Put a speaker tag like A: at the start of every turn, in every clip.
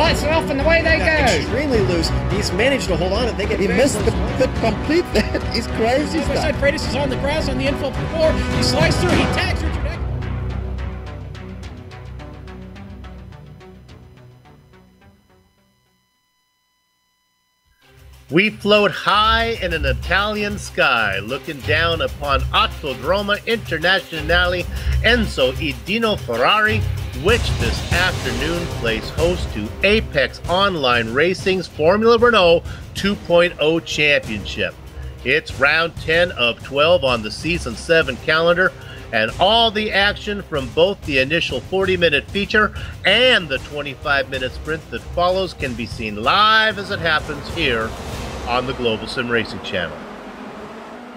A: lights are off and away they go.
B: Extremely loose. He's managed to hold on and they get.
C: He missed the complete that. He's crazy stuff.
A: Side Freitas is on the grass on the infield for 4. He slides through. He tags Richard.
D: We float high in an Italian sky, looking down upon Autodromo Internazionale Enzo Edino Ferrari, which this afternoon plays host to Apex Online Racing's Formula Renault 2.0 Championship. It's round 10 of 12 on the Season 7 calendar, and all the action from both the initial 40-minute feature and the 25-minute sprint that follows can be seen live as it happens here on the Global Sim Racing channel.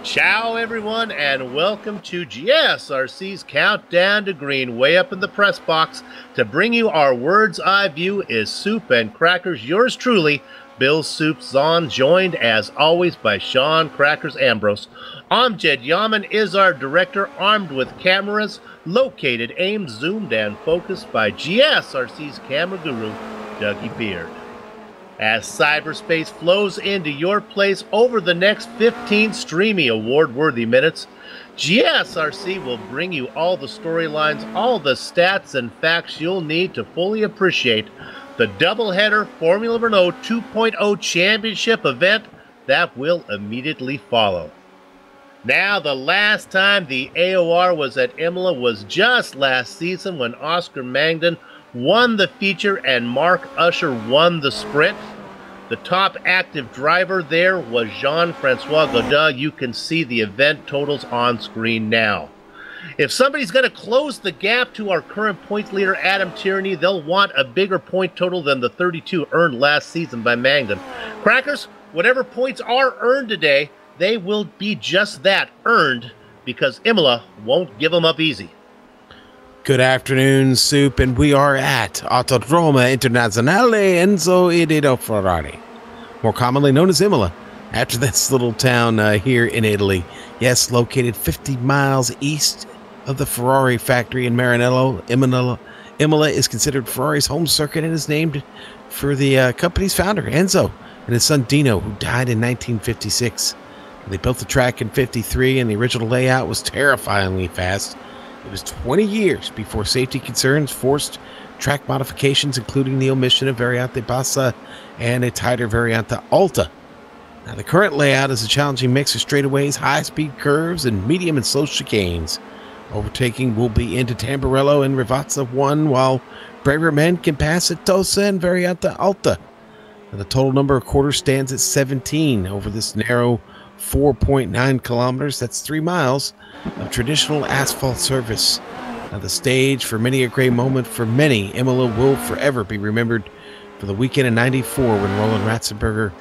D: Ciao everyone, and welcome to GSRC's Countdown to Green, way up in the press box to bring you our Words Eye View is Soup and Crackers. Yours truly, Bill Soup Zahn, joined as always by Sean Crackers Ambrose. Amjad Yaman is our director, armed with cameras, located, aimed, zoomed, and focused by GSRC's camera guru, Dougie Beard. As cyberspace flows into your place over the next 15 streamy award-worthy minutes, GSRC will bring you all the storylines, all the stats and facts you'll need to fully appreciate the doubleheader Formula Renault 2.0 Championship event that will immediately follow. Now, the last time the AOR was at Imola was just last season when Oscar Magnan won the feature and Mark Usher won the sprint. The top active driver there was Jean-Francois Godin. You can see the event totals on screen now. If somebody's going to close the gap to our current points leader, Adam Tierney, they'll want a bigger point total than the 32 earned last season by Magnan. Crackers, whatever points are earned today, they will be just that, earned, because Imola won't give them up easy.
C: Good afternoon, Soup, and we are at Autodromo Internazionale Enzo Edino Ferrari, more commonly known as Imola, after this little town here in Italy. Yes, located 50 miles east of the Ferrari factory in Maranello. Imola is considered Ferrari's home circuit and is named for the company's founder, Enzo, and his son Dino, who died in 1956. They built the track in 53, and the original layout was terrifyingly fast. It was 20 years before safety concerns forced track modifications, including the omission of Variante Bassa and a tighter Variante Alta. Now, the current layout is a challenging mix of straightaways, high-speed curves, and medium and slow chicanes. Overtaking will be into Tamburello and Rivazza 1, while braver men can pass at Tosa and Variante Alta. Now, the total number of quarters stands at 17 over this narrow 4.9 kilometers, that's 3 miles, of traditional asphalt surface. Now, the stage for many a great moment for many, Imola will forever be remembered for the weekend in '94 when Roland Ratzenberger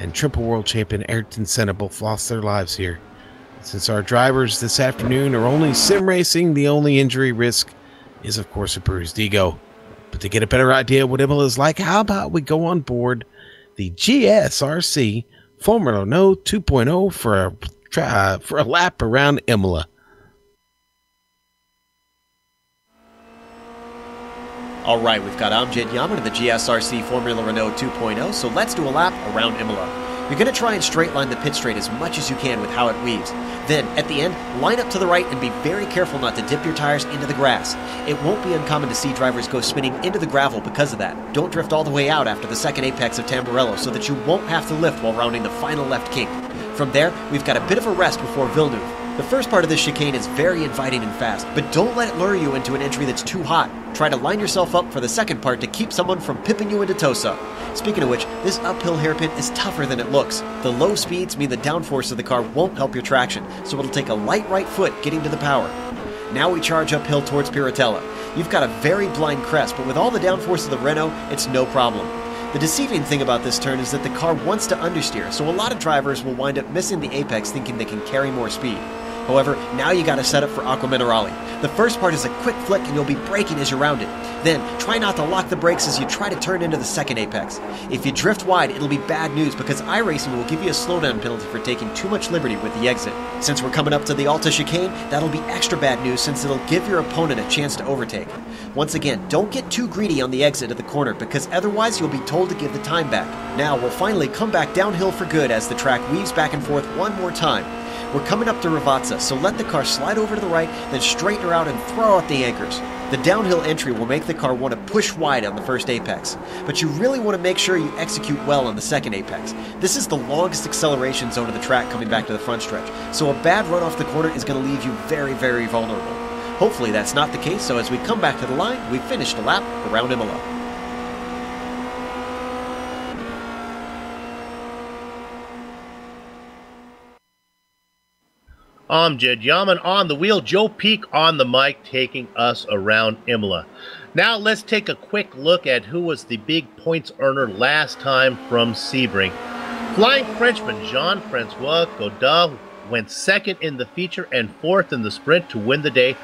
C: and triple world champion Ayrton Senna both lost their lives here. Since our drivers this afternoon are only sim racing, the only injury risk is, of course, a bruised ego. But to get a better idea of what Imola is like, how about we go on board the GSRC Formula Renault 2.0 for a lap around Imola.
B: All right, we've got Amjad Yaman in the GSRC Formula Renault 2.0, so let's do a lap around Imola. You're going to try and straight line the pit straight as much as you can with how it weaves. Then, at the end, line up to the right and be very careful not to dip your tires into the grass. It won't be uncommon to see drivers go spinning into the gravel because of that. Don't drift all the way out after the second apex of Tamburello so that you won't have to lift while rounding the final left kink. From there, we've got a bit of a rest before Villeneuve. The first part of this chicane is very inviting and fast, but don't let it lure you into an entry that's too hot. Try to line yourself up for the second part to keep someone from pipping you into Tosa. Speaking of which, this uphill hairpin is tougher than it looks. The low speeds mean the downforce of the car won't help your traction, so it'll take a light right foot getting to the power. Now we charge uphill towards Piratella. You've got a very blind crest, but with all the downforce of the Renault, it's no problem. The deceiving thing about this turn is that the car wants to understeer, so a lot of drivers will wind up missing the apex thinking they can carry more speed. However, now you got to set up for Acqua Minerale. The first part is a quick flick and you'll be braking as you're round it. Then, try not to lock the brakes as you try to turn into the second apex. If you drift wide, it'll be bad news because iRacing will give you a slowdown penalty for taking too much liberty with the exit. Since we're coming up to the Alta chicane, that'll be extra bad news since it'll give your opponent a chance to overtake. Once again, don't get too greedy on the exit of the corner because otherwise you'll be told to give the time back. Now, we'll finally come back downhill for good as the track weaves back and forth one more time. We're coming up to Ravazza, so let the car slide over to the right, then straighten her out and throw out the anchors. The downhill entry will make the car want to push wide on the first apex, but you really want to make sure you execute well on the second apex. This is the longest acceleration zone of the track coming back to the front stretch, so a bad run off the corner is going to leave you very, very vulnerable. Hopefully that's not the case, so as we come back to the line, we finished a lap around Imola.
D: Amjad Yaman on the wheel, Joe Peak on the mic, taking us around Imola. Now let's take a quick look at who was the big points earner last time from Sebring. Flying Frenchman Jean-Francois Godin went second in the feature and fourth in the sprint to win the day.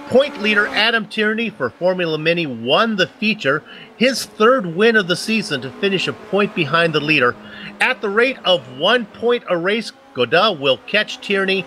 D: Point leader Adam Tierney for Formula Mini won the feature, his third win of the season, to finish a point behind the leader. At the rate of 1 point a race, Godin will catch Tierney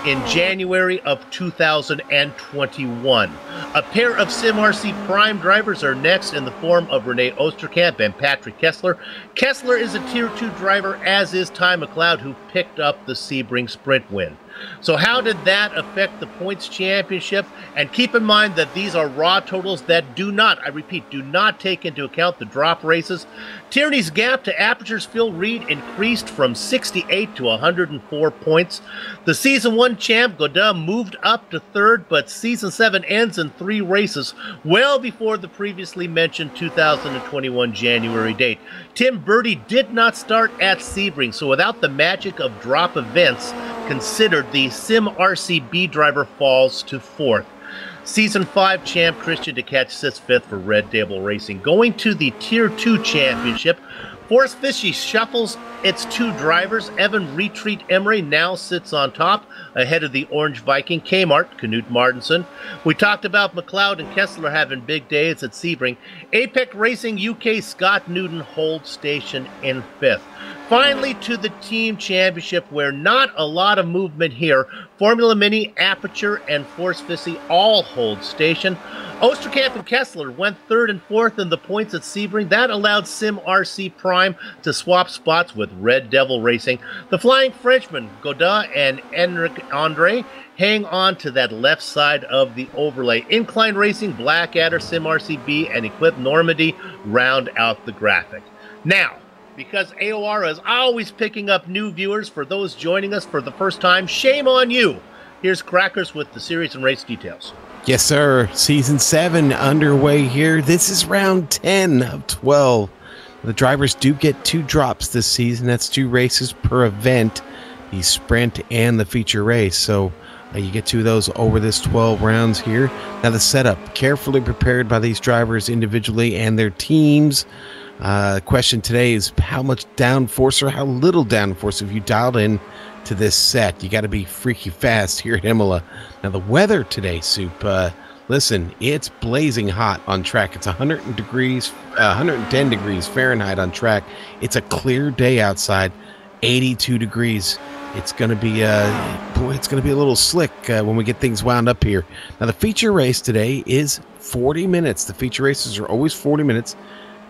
D: in January of 2021. A pair of SimRC Prime drivers are next in the form of Renee Osterkamp and Patrick Kessler. Kessler is a Tier 2 driver, as is Ty McLeod, who picked up the Sebring sprint win. So how did that affect the points championship? And keep in mind that these are raw totals that do not, I repeat, do not take into account the drop races. Tierney's gap to Aperture's Phil Reed increased from 68 to 104 points. The Season 1 champ, Godin, moved up to third, but Season 7 ends in 3 races, well before the previously mentioned 2021 January date. Tim Birdie did not start at Sebring, so without the magic of drop events considered, the SimRC B driver falls to 4th. Season 5 champ Christian DeCatch sits 5th for Red Devil Racing. Going to the Tier 2 championship, Force Fishy shuffles its 2 drivers. Evan Retreat Emery now sits on top, ahead of the Orange Viking Kmart, Knut Martinson. We talked about McLeod and Kessler having big days at Sebring. APEC Racing UK Scott Newton holds station in 5th. Finally, to the team championship, where not a lot of movement here. Formula Mini, Aperture, and Force Fishy all hold station. Osterkamp and Kessler went 3rd and 4th in the points at Sebring. That allowed SimRC Prime to swap spots with Red Devil Racing. The Flying Frenchman, Godin and Enric Andre, hang on to that left side of the overlay. Incline Racing, Blackadder, SimRC B, and Equip Normandy round out the graphic. Now, because AOR is always picking up new viewers, for those joining us for the first time, shame on you. Here's Crackers with the series and race details.
C: Yes, sir. Season 7 underway here. This is round 10 of 12. The drivers do get 2 drops this season. That's 2 races per event, the sprint and the feature race. So you get 2 of those over this 12 rounds here. Now the setup, carefully prepared by these drivers individually and their teams. Question today is how much downforce or how little downforce have you dialed in to this set? You got to be freaky fast here at Imola. Now the weather today, Soup, listen, it's blazing hot on track. It's 110 degrees Fahrenheit on track. It's a clear day outside, 82 degrees. It's going to be it's going to be a little slick when we get things wound up here. Now the feature race today is 40 minutes. The feature races are always 40 minutes.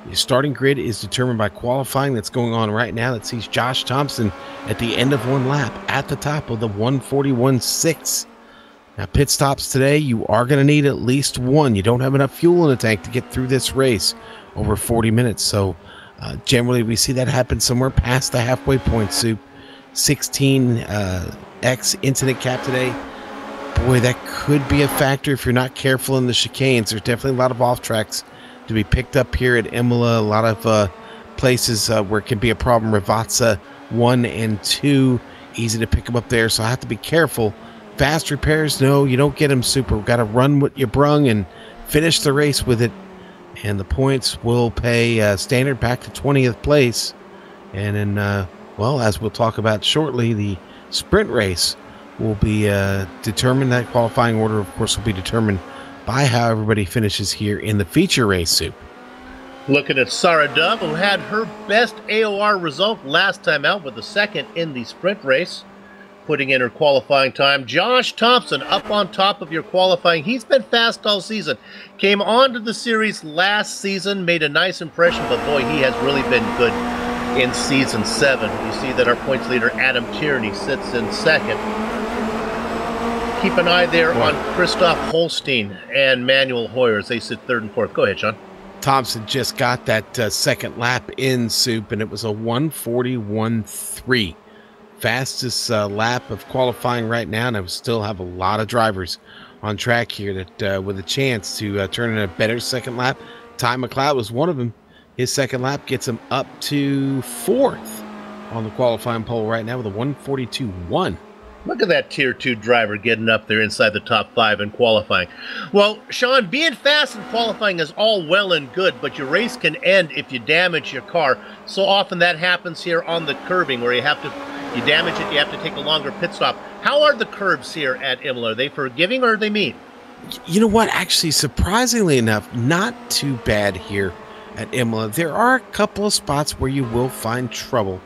C: The starting grid is determined by qualifying that's going on right now. That sees Josh Thompson at the end of 1 lap at the top of the 141.6. Now, pit stops today, you are going to need at least 1. You don't have enough fuel in the tank to get through this race over 40 minutes. So, generally, we see that happen somewhere past the halfway point, Soup. 16x incident cap today. Boy, that could be a factor if you're not careful in the chicanes. There's definitely a lot of off tracks to be picked up here at Imola. A lot of places where it can be a problem. Ravazza 1 and 2, easy to pick them up there, so I have to be careful. Fast repairs, no, you don't get them super. We've got to run what you brung and finish the race with it, and the points will pay standard back to 20th place. And then, well, as we'll talk about shortly, the sprint race will be determined. That qualifying order, of course, will be determined by how everybody finishes here in the feature race, Soup.
D: Looking at Sarah Dove, who had her best AOR result last time out with the second in the sprint race, putting in her qualifying time. Josh Thompson up on top of your qualifying. He's been fast all season. Came on to the series last season, made a nice impression, but boy, he has really been good in Season 7. You see that our points leader, Adam Tierney, sits in second. Keep an eye there on Christoph Holstein and Manuel Hoyer as they sit third and fourth. Go ahead, Sean.
C: Thompson just got that second lap in, Soup, and it was a 1:41.3. Fastest lap of qualifying right now, and I still have a lot of drivers on track here that with a chance to turn in a better second lap. Ty McLeod was one of them. His second lap gets him up to fourth on the qualifying pole right now with a 1:42.1.
D: Look at that Tier 2 driver getting up there inside the top 5 in qualifying. Well, Sean, being fast in qualifying is all well and good, but your race can end if you damage your car. So often that happens here on the curbing where you damage it, you have to take a longer pit stop. How are the curbs here at Imola? Are they forgiving or are they mean?
C: You know what? Actually, surprisingly enough, not too bad here at Imola. There are a couple of spots where you will find trouble.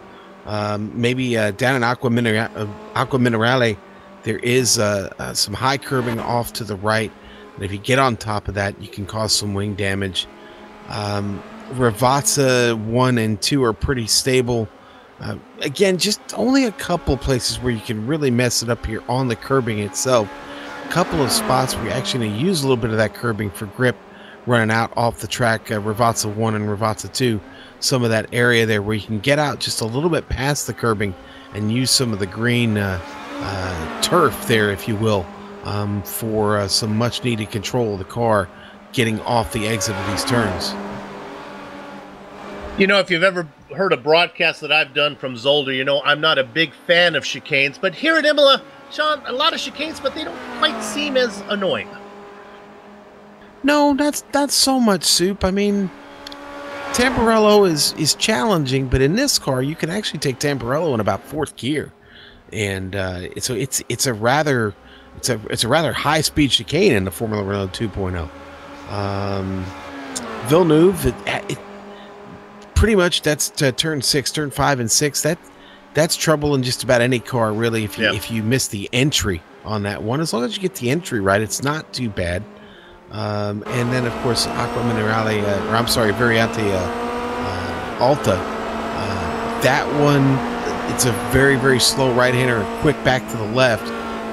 C: Maybe down in Aqua Minerale, there is some high curbing off to the right. And if you get on top of that, you can cause some wing damage. Ravazza 1 and 2 are pretty stable. Again, just only a couple places where you can really mess it up here on the curbing itself. A couple of spots where you're actually going to use a little bit of that curbing for grip running out off the track. Ravazza 1 and Ravazza 2. Some of that area there where you can get out just a little bit past the curbing and use some of the green turf there, if you will, for some much needed control of the car getting off the exit of these turns.
D: You know, if you've ever heard a broadcast that I've done from Zolder, you know I'm not a big fan of chicanes, but here at Imola, Sean, a lot of chicanes, but they don't quite seem as annoying.
C: No, that's not so much, Soup. I mean, Tamburello is challenging, but in this car you can actually take Tamburello in about fourth gear, and so it's a rather high speed chicane in the Formula Renault 2.0. Villeneuve, it pretty much that's to turn 5 and 6. That's trouble in just about any car, really. If you miss the entry on that one, as long as you get the entry right, it's not too bad. And then, of course, Aqua Minerale, Variante Alta. That one, it's a very, very slow right-hander, quick back to the left.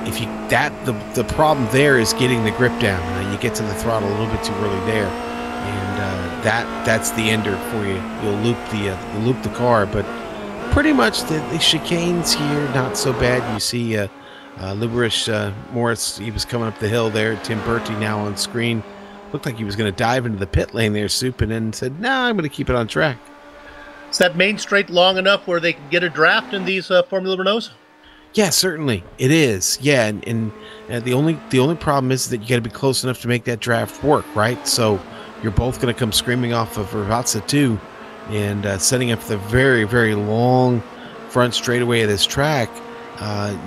C: The problem there is getting the grip down. You get to the throttle a little bit too early there, and that's the ender for you. You'll loop the car, but pretty much the chicanes here not so bad. You see. Liberish Morris, he was coming up the hill there. Tim Bertie now on screen. Looked like he was going to dive into the pit lane there, Soup, and then said, "Nah, I'm going to keep it on track."
D: Is that main straight long enough where they can get a draft in these Formula Renaults?
C: Yeah, certainly it is. Yeah, and the only problem is that you got to be close enough to make that draft work, right? So you're both going to come screaming off of Ravazza 2 and setting up the very, very long front straightaway of this track.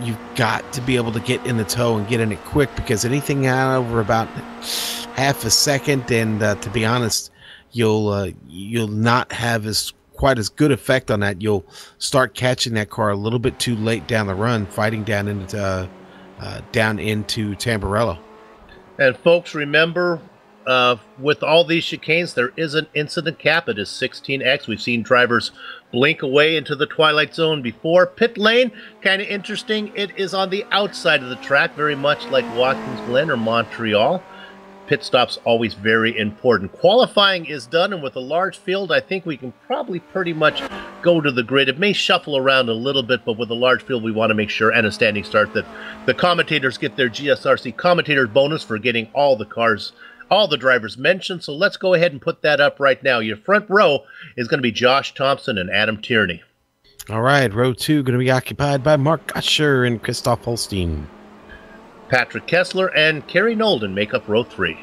C: You've got to be able to get in the toe and get in it quick, because anything out over about half a second, and to be honest, you'll not have quite as good effect on that. You'll start catching that car a little bit too late down the run, fighting down into Tamburello.
D: And folks, remember, with all these chicanes, there is an incident cap. It is 16x. We've seen drivers blink away into the twilight zone before. Pit lane, kind of interesting. It is on the outside of the track, very much like Watkins Glen or Montreal. Pit stops always very important. Qualifying is done, and with a large field, I think we can probably pretty much go to the grid. It may shuffle around a little bit, but with a large field, we want to make sure, and a standing start, that the commentators get their GSRC commentator bonus for getting all the drivers mentioned. So let's go ahead and put that up right now. Your front row is going to be Josh Thompson and Adam Tierney.
C: All right, row 2 going to be occupied by Mark Usher and Christoph Holstein.
D: Patrick Kessler and Kerry Nolden make up row 3.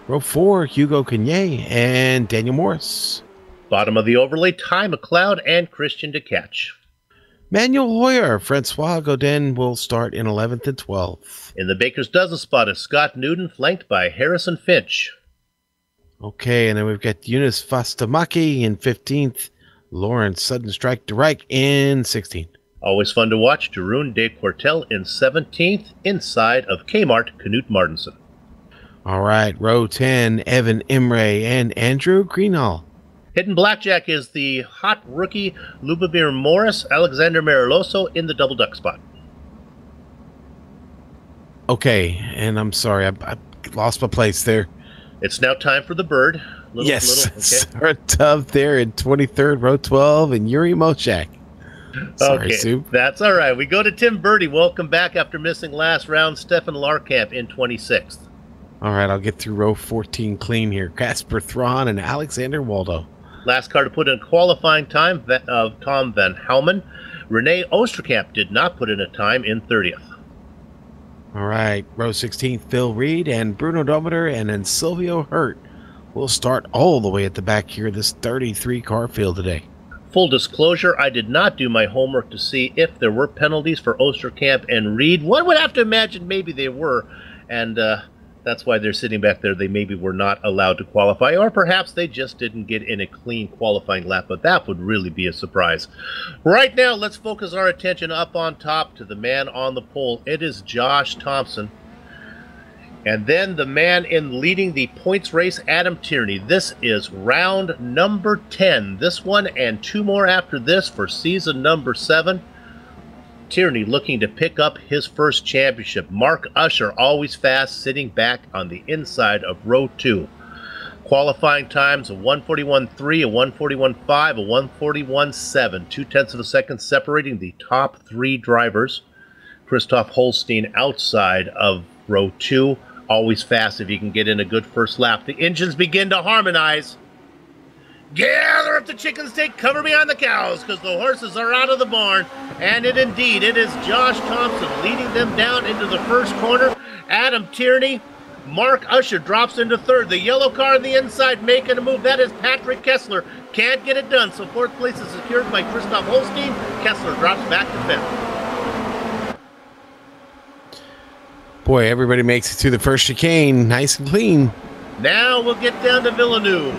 C: Row 4, Hugo Cagné and Daniel Morris.
D: Bottom of the overlay, Ty McLeod and Christian DeCatch.
C: Manuel Hoyer, Francois Godin will start in 11th and 12th.
D: In the Baker's Dozen spot is Scott Newton, flanked by Harrison Finch.
C: Okay, and then we've got Eunice Fastamaki in 15th. Lauren Sudden Strike Direct in 16th.
D: Always fun to watch, Jeroen de Quartel in 17th, inside of Kmart, Knut Martinsen.
C: All right, row 10, Evan Imre and Andrew Greenhall.
D: Hidden Blackjack is the hot rookie Lubomir Morris, Alexander Mariloso in the double duck spot.
C: Okay, and I'm sorry, I lost my place there.
D: It's now time for the bird.
C: Yes, start up there in 23rd, row 12, and Yuri Moshak. Sorry,
D: okay,
C: Soup.
D: That's all right. We go to Tim Birdie. Welcome back after missing last round. Stefan Larkamp in 26th.
C: All right, I'll get through row 14 clean here. Casper Thrawn and Alexander Waldo.
D: Last car to put in qualifying time of Tom Van Helmen. Renee Osterkamp did not put in a time in 30th.
C: All right, row 16, Phil Reed and Bruno Dometer, and then Silvio Hurt will start all the way at the back here, this 33-car field today.
D: Full disclosure, I did not do my homework to see if there were penalties for Osterkamp and Reed. One would have to imagine maybe they were, and that's why they're sitting back there. They maybe were not allowed to qualify, or perhaps they just didn't get in a clean qualifying lap, but that would really be a surprise. Right now, let's focus our attention up on top to the man on the pole. It is Josh Thompson. And then the man in leading the points race, Adam Tierney. This is round number 10. This one and two more after this for season number 7. Tierney looking to pick up his first championship. Mark Usher, always fast, sitting back on the inside of row 2. Qualifying times, a 141.3, a 141.5, a 141.7. 0.2 of a second separating the top 3 drivers. Christoph Holstein outside of row 2. Always fast if you can get in a good first lap. The engines begin to harmonize. Gather up the chickens, take cover behind the cows, because the horses are out of the barn. And it is Josh Thompson leading them down into the first corner. Adam Tierney, Mark Usher drops into third. The yellow car on the inside making a move. That is Patrick Kessler. Can't get it done, so fourth place is secured by Christoph Holstein. Kessler drops back to fifth.
C: Boy, everybody makes it through the first chicane nice and clean.
D: Now we'll get down to Villeneuve.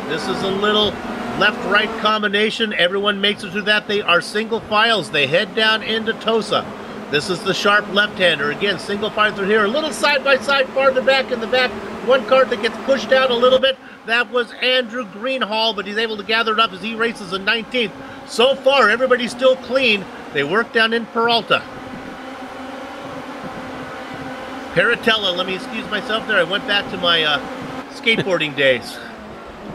D: This is a little left-right combination. Everyone makes it through that. They are single files. They head down into Tosa. This is the sharp left-hander. Again, single file through here. A little side-by-side farther back in the back. One car that gets pushed out a little bit. That was Andrew Greenhall, but he's able to gather it up as he races in 19th. So far, everybody's still clean. They work down in Peralta. Paratella, let me excuse myself there. I went back to my skateboarding days.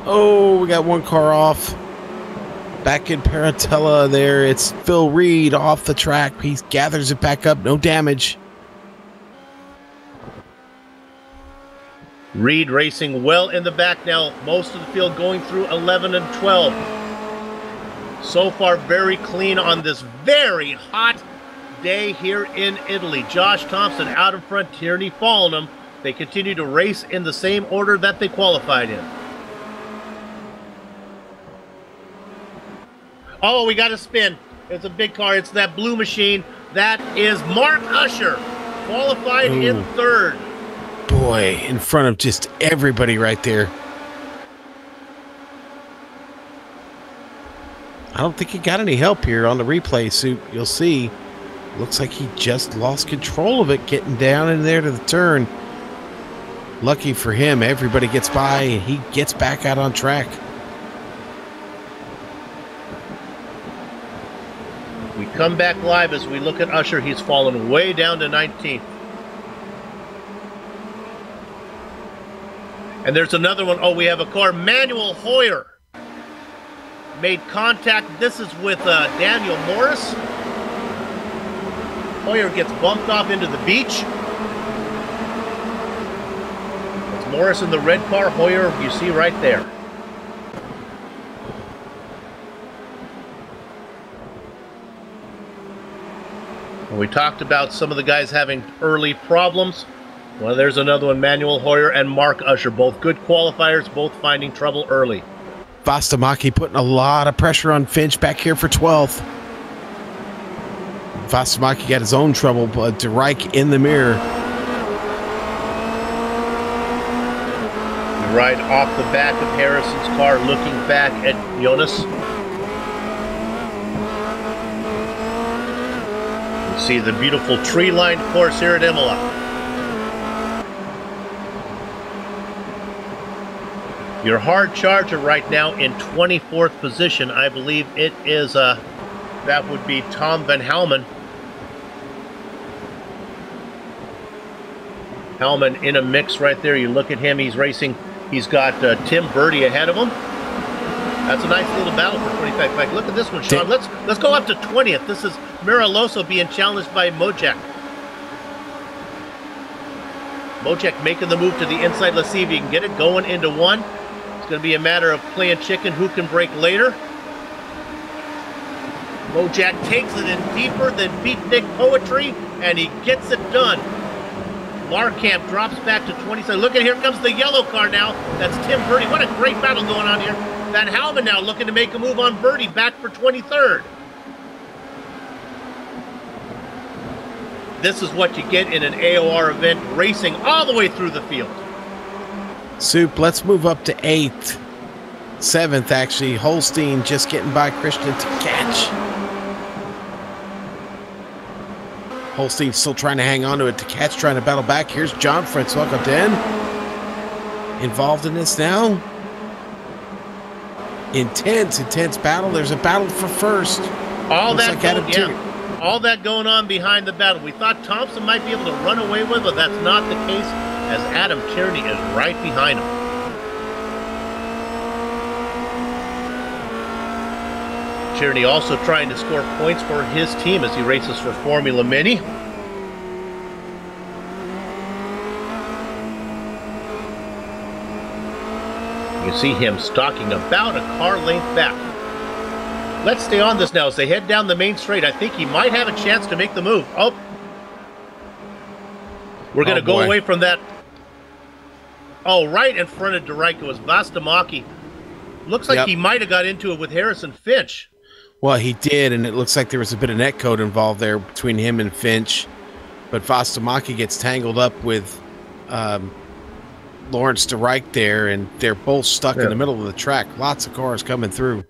C: Oh, we got one car off. Back in Paratella there. It's Phil Reed off the track. He gathers it back up. No damage.
D: Reed racing well in the back now. Most of the field going through 11 and 12. So far, very clean on this very hot day here in Italy. Josh Thompson out in front, Tierney following him. They continue to race in the same order that they qualified in. Oh, we got a spin. It's a big car. It's that blue machine. That is Mark Usher, qualified in third.
C: Boy, in front of just everybody right there. I don't think he got any help here on the replay, Soup. You'll see. Looks like he just lost control of it getting down in there to the turn. Lucky for him, everybody gets by and he gets back out on track.
D: We come back live as we look at Usher. He's fallen way down to 19th. And there's another one. Oh, we have a car. Manuel Hoyer made contact. This is with Daniel Morris. Hoyer gets bumped off into the beach. It's Morris in the red car. Hoyer, you see right there. And we talked about some of the guys having early problems. Well, there's another one. Manuel Hoyer and Mark Usher, both good qualifiers, both finding trouble early.
C: Vastamaki putting a lot of pressure on Finch back here for 12th. Vastamaki got his own trouble, but DeRike in the mirror.
D: Right off the back of Harrison's car, looking back at Jonas. You see the beautiful tree-lined course here at Imola. Your hard charger right now in 24th position. I believe it is, that would be Tom Van Helmen. Helmen in a mix right there. You look at him, he's racing. He's got Tim Birdie ahead of him. That's a nice little battle for 25. Like, look at this one, Sean. Let's go up to 20th. This is Miraloso being challenged by Mojak. Mojak making the move to the inside. Let's see if he can get it going into one. It's going to be a matter of playing chicken. Who can break later? Mojak takes it in deeper than beatnik poetry, and he gets it done. Larkamp drops back to 27. Look at, here comes the yellow car now. That's Tim Birdie. What a great battle going on here. Van Helmen now looking to make a move on Birdie, back for 23rd. This is what you get in an AOR event, racing all the way through the field.
C: Soup, let's move up to 8th. 7th, actually. Holstein just getting by Christian to catch. Holstein still trying to hang on to it. To catch, trying to battle back. Here's John Francois Godin. Involved in this now. Intense battle. There's a battle for first.
D: All that going on behind the battle. We thought Thompson might be able to run away with it, but that's not the case, as Adam Tierney is right behind him. Tierney also trying to score points for his team as he races for Formula Mini. You see him stalking about a car length back. Let's stay on this now as they head down the main straight. I think he might have a chance to make the move. Oh, we're going to go away from that. Oh, right in front of DeRike was Vastamaki. Looks like he might have got into it with Harrison Finch.
C: Well, he did, and it looks like there was a bit of netcode involved there between him and Finch. But Vastamaki gets tangled up with Lawrence DeRike there, and they're both stuck in the middle of the track. Lots of cars coming through.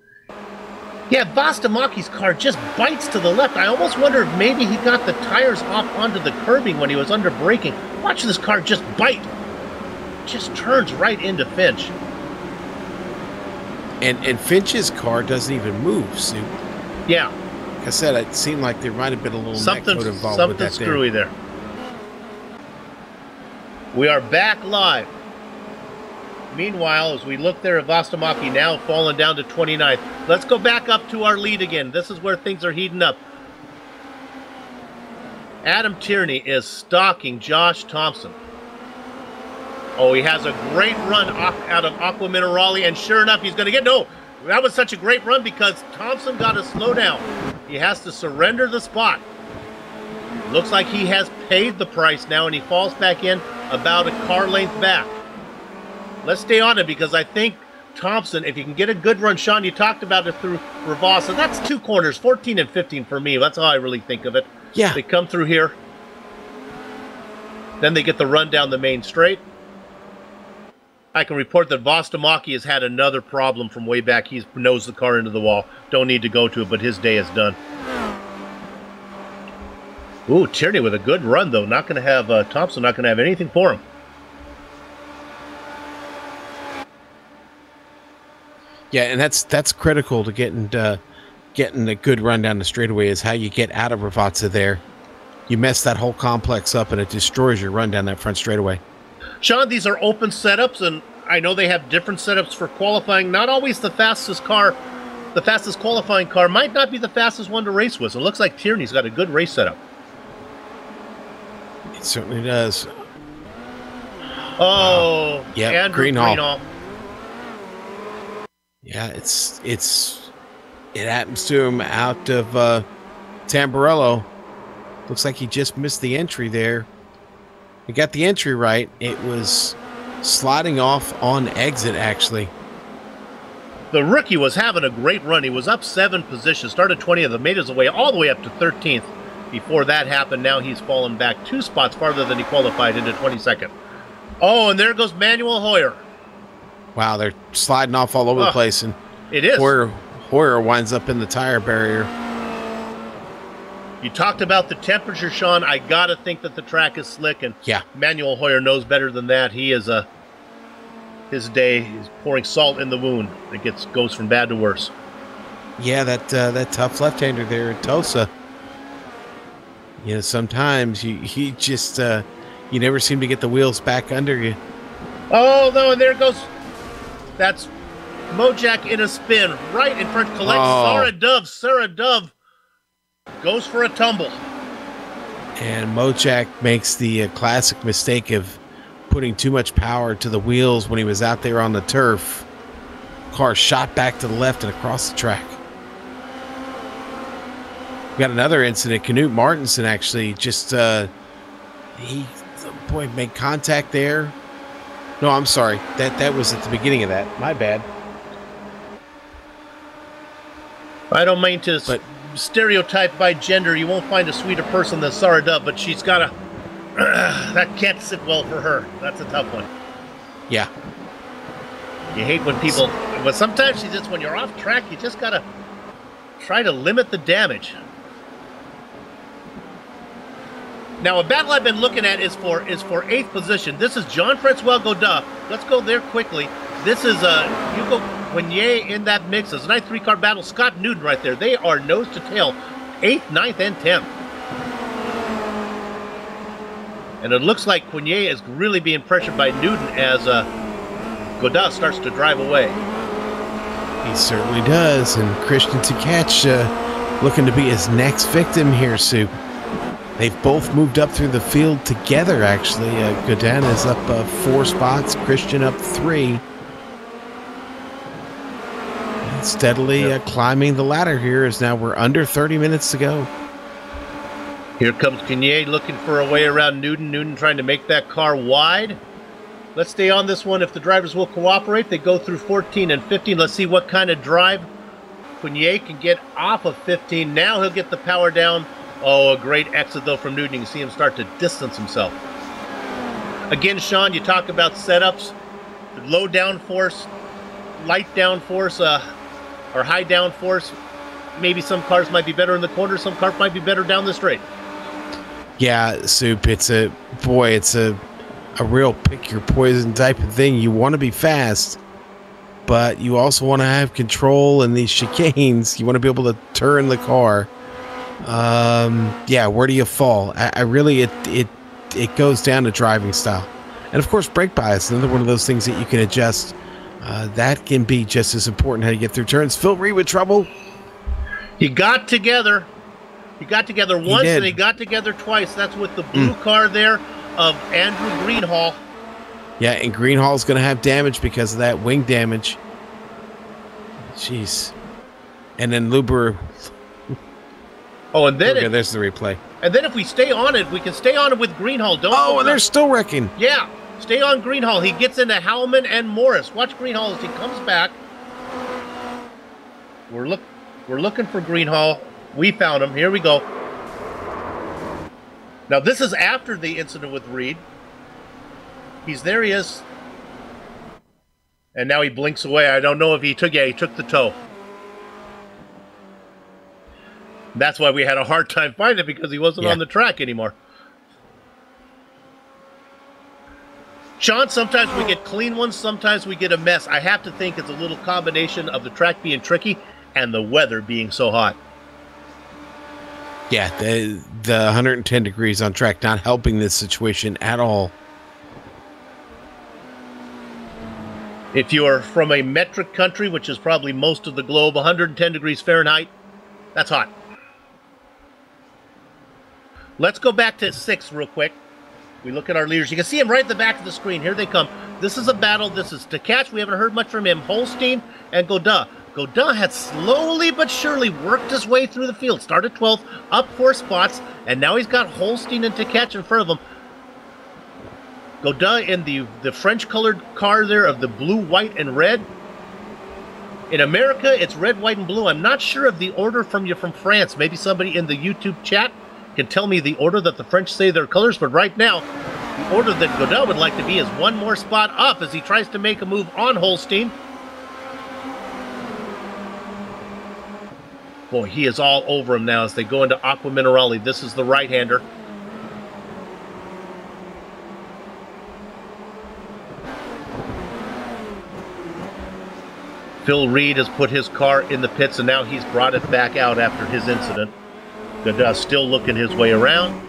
D: Yeah, Vastamaki's car just bites to the left. I almost wonder if maybe he got the tires off onto the curbing when he was under braking. Watch this car just bite. Just turns right into Finch.
C: And Finch's car doesn't even move, Sue.
D: Yeah.
C: Like I said, it seemed like there might have been a little netcode involved with that.
D: Something screwy there. We are back live. Meanwhile, as we look there at Vastamaki now falling down to 29th. Let's go back up to our lead again. This is where things are heating up. Adam Tierney is stalking Josh Thompson. Oh, he has a great run out of Aqua Minerale, and sure enough, he's going to get... No, that was such a great run because Thompson got to slow down. He has to surrender the spot. Looks like he has paid the price now, and he falls back in about a car length back. Let's stay on it because I think Thompson, if you can get a good run, Sean, you talked about it through Rivasa. That's 2 corners, 14 and 15 for me. That's how I really think of it.
C: Yeah.
D: They come through here. Then they get the run down the main straight. I can report that Vastamaki has had another problem from way back. He's nosed the car into the wall. Don't need to go to it, but his day is done. Ooh, Tierney with a good run, though. Not going to have Thompson, not going to have anything for him.
C: Yeah, and that's critical to getting a good run down the straightaway is how you get out of Rivazza there. You mess that whole complex up, and it destroys your run down that front straightaway.
D: Sean, these are open setups, and I know they have different setups for qualifying. Not always the fastest car, the fastest qualifying car might not be the fastest one to race with. So it looks like Tierney's got a good race setup.
C: It certainly does.
D: Oh,
C: yeah,
D: Andrew Greenhall.
C: Yeah, it happens to him out of Tamburello. Looks like he just missed the entry there. He got the entry right. It was sliding off on exit, actually.
D: The rookie was having a great run. He was up 7 positions, started 20th, made his way all the way up to 13th. Before that happened, now he's fallen back 2 spots farther than he qualified into 22nd. Oh, and there goes Manuel Hoyer.
C: Wow, they're sliding off all over the place, and
D: it is.
C: Hoyer winds up in the tire barrier.
D: You talked about the temperature, Sean. I gotta think that the track is slick, and
C: yeah,
D: Manuel Hoyer knows better than that. He is his day is pouring salt in the wound. It goes from bad to worse.
C: Yeah, that tough left-hander there at Tosa. You know, sometimes you just you never seem to get the wheels back under you.
D: Oh no! And there goes. That's Mojak in a spin right in front. Collects Sarah Dove goes for a tumble.
C: And Mojak makes the classic mistake of putting too much power to the wheels when he was out there on the turf. Car shot back to the left and across the track. We got another incident. Knut Martinsen actually just made contact there. No, I'm sorry. That was at the beginning of that. My bad.
D: I don't mean to stereotype by gender. You won't find a sweeter person than Sarah Dove, but she's got a... that can't sit well for her. That's a tough one.
C: Yeah.
D: You hate when people... But sometimes when you're off track, you just got to try to limit the damage. Now, a battle I've been looking at is for 8th position. This is Jean-Francois Godin. Let's go there quickly. This is Hugo Quignet in that mix. It's a nice 3-car battle. Scott Newton right there. They are nose to tail, 8th, 9th, and 10th. And it looks like Quignet is really being pressured by Newton as Godin starts to drive away.
C: He certainly does. And Christian Tkach looking to be his next victim here, Sue. They've both moved up through the field together, actually. Godin is up 4 spots, Christian up 3. And steadily climbing the ladder here as now we're under 30 minutes to go.
D: Here comes Quignet looking for a way around Newton. Newton trying to make that car wide. Let's stay on this one if the drivers will cooperate. They go through 14 and 15. Let's see what kind of drive Quignet can get off of 15. Now he'll get the power down. Oh, a great exit, though, from Newton. You can see him start to distance himself. Again, Sean, you talk about setups. Low downforce, light downforce, or high downforce. Maybe some cars might be better in the corner. Some cars might be better down the straight.
C: Yeah, Soup, it's a real pick-your-poison type of thing. You want to be fast, but you also want to have control in these chicanes. You want to be able to turn the car. Yeah, where do you fall? It goes down to driving style, and of course brake bias, another one of those things that you can adjust. That can be just as important how you get through turns. Phil Reed with trouble.
D: He got together once and he got together twice. That's with the blue car there of Andrew Greenhall.
C: Yeah, and Greenhall's going to have damage because of that wing damage. Jeez. And then Luber.
D: Oh, and then
C: there's the replay.
D: And then if we stay on it, we can stay on it with Greenhall.
C: And they're still wrecking.
D: Yeah, stay on Greenhall. He gets into Howman and Morris. Watch Greenhall as he comes back. We're looking for Greenhall. We found him. Here we go. Now this is after the incident with Reed. He is. And now he blinks away. I don't know if he took the toe. That's why we had a hard time finding him, because he wasn't on the track anymore. Sean, sometimes we get clean ones, sometimes we get a mess. I have to think it's a little combination of the track being tricky and the weather being so hot.
C: Yeah, the 110 degrees on track not helping this situation at all.
D: If you are from a metric country, which is probably most of the globe, 110 degrees Fahrenheit, that's hot. Let's go back to 6 real quick. We look at our leaders. You can see them right at the back of the screen. Here they come. This is a battle. This is Tkach. We haven't heard much from him. Holstein and Godin. Godin had slowly but surely worked his way through the field. Started 12th, up 4 spots, and now he's got Holstein and Tkach in front of him. Godin in the French-colored car there of the blue, white, and red. In America, it's red, white, and blue. I'm not sure of the order from France. Maybe somebody in the YouTube chat can tell me the order that the French say their colors, but right now, the order that Godin would like to be is one more spot up as he tries to make a move on Holstein. Boy, he is all over him now as they go into Aqua Minerale. This is the right-hander. Phil Reed has put his car in the pits, and now he's brought it back out after his incident. Godin still looking his way around.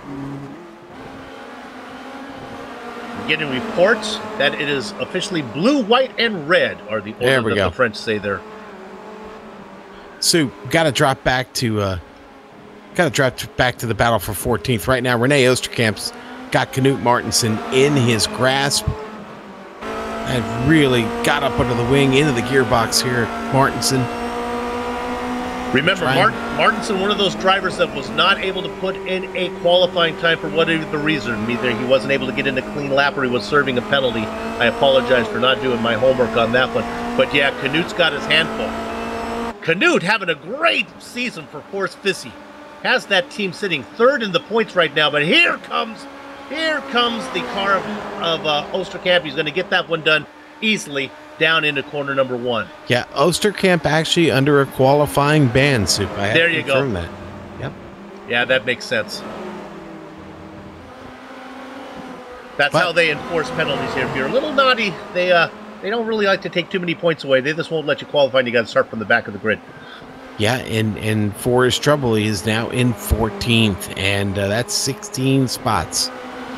D: We're getting reports that it is officially blue, white, and red are the order that the French say they're.
C: So, got to drop back to the battle for 14th. Right now, Rene Oosterkamp's got Knut Martensen in his grasp. And really got up under the wing, into the gearbox here, Martensen.
D: Remember, Martensen, one of those drivers that was not able to put in a qualifying time for whatever the reason. Either he wasn't able to get in a clean lap or he was serving a penalty. I apologize for not doing my homework on that one. But yeah, Knut's got his handful. Knut having a great season for Force Fissy. Has that team sitting third in the points right now, but here comes the car of Oosterkamp. He's going to get that one done easily down into corner number 1.
C: Yeah, Oosterkamp actually under a qualifying ban, Soup.
D: There you go.
C: That. Yep.
D: Yeah, that makes sense. That's how they enforce penalties here. If you're a little naughty, they don't really like to take too many points away. They just won't let you qualify, and you got to start from the back of the grid.
C: Yeah, and for his trouble, he is now in 14th, and that's 16 spots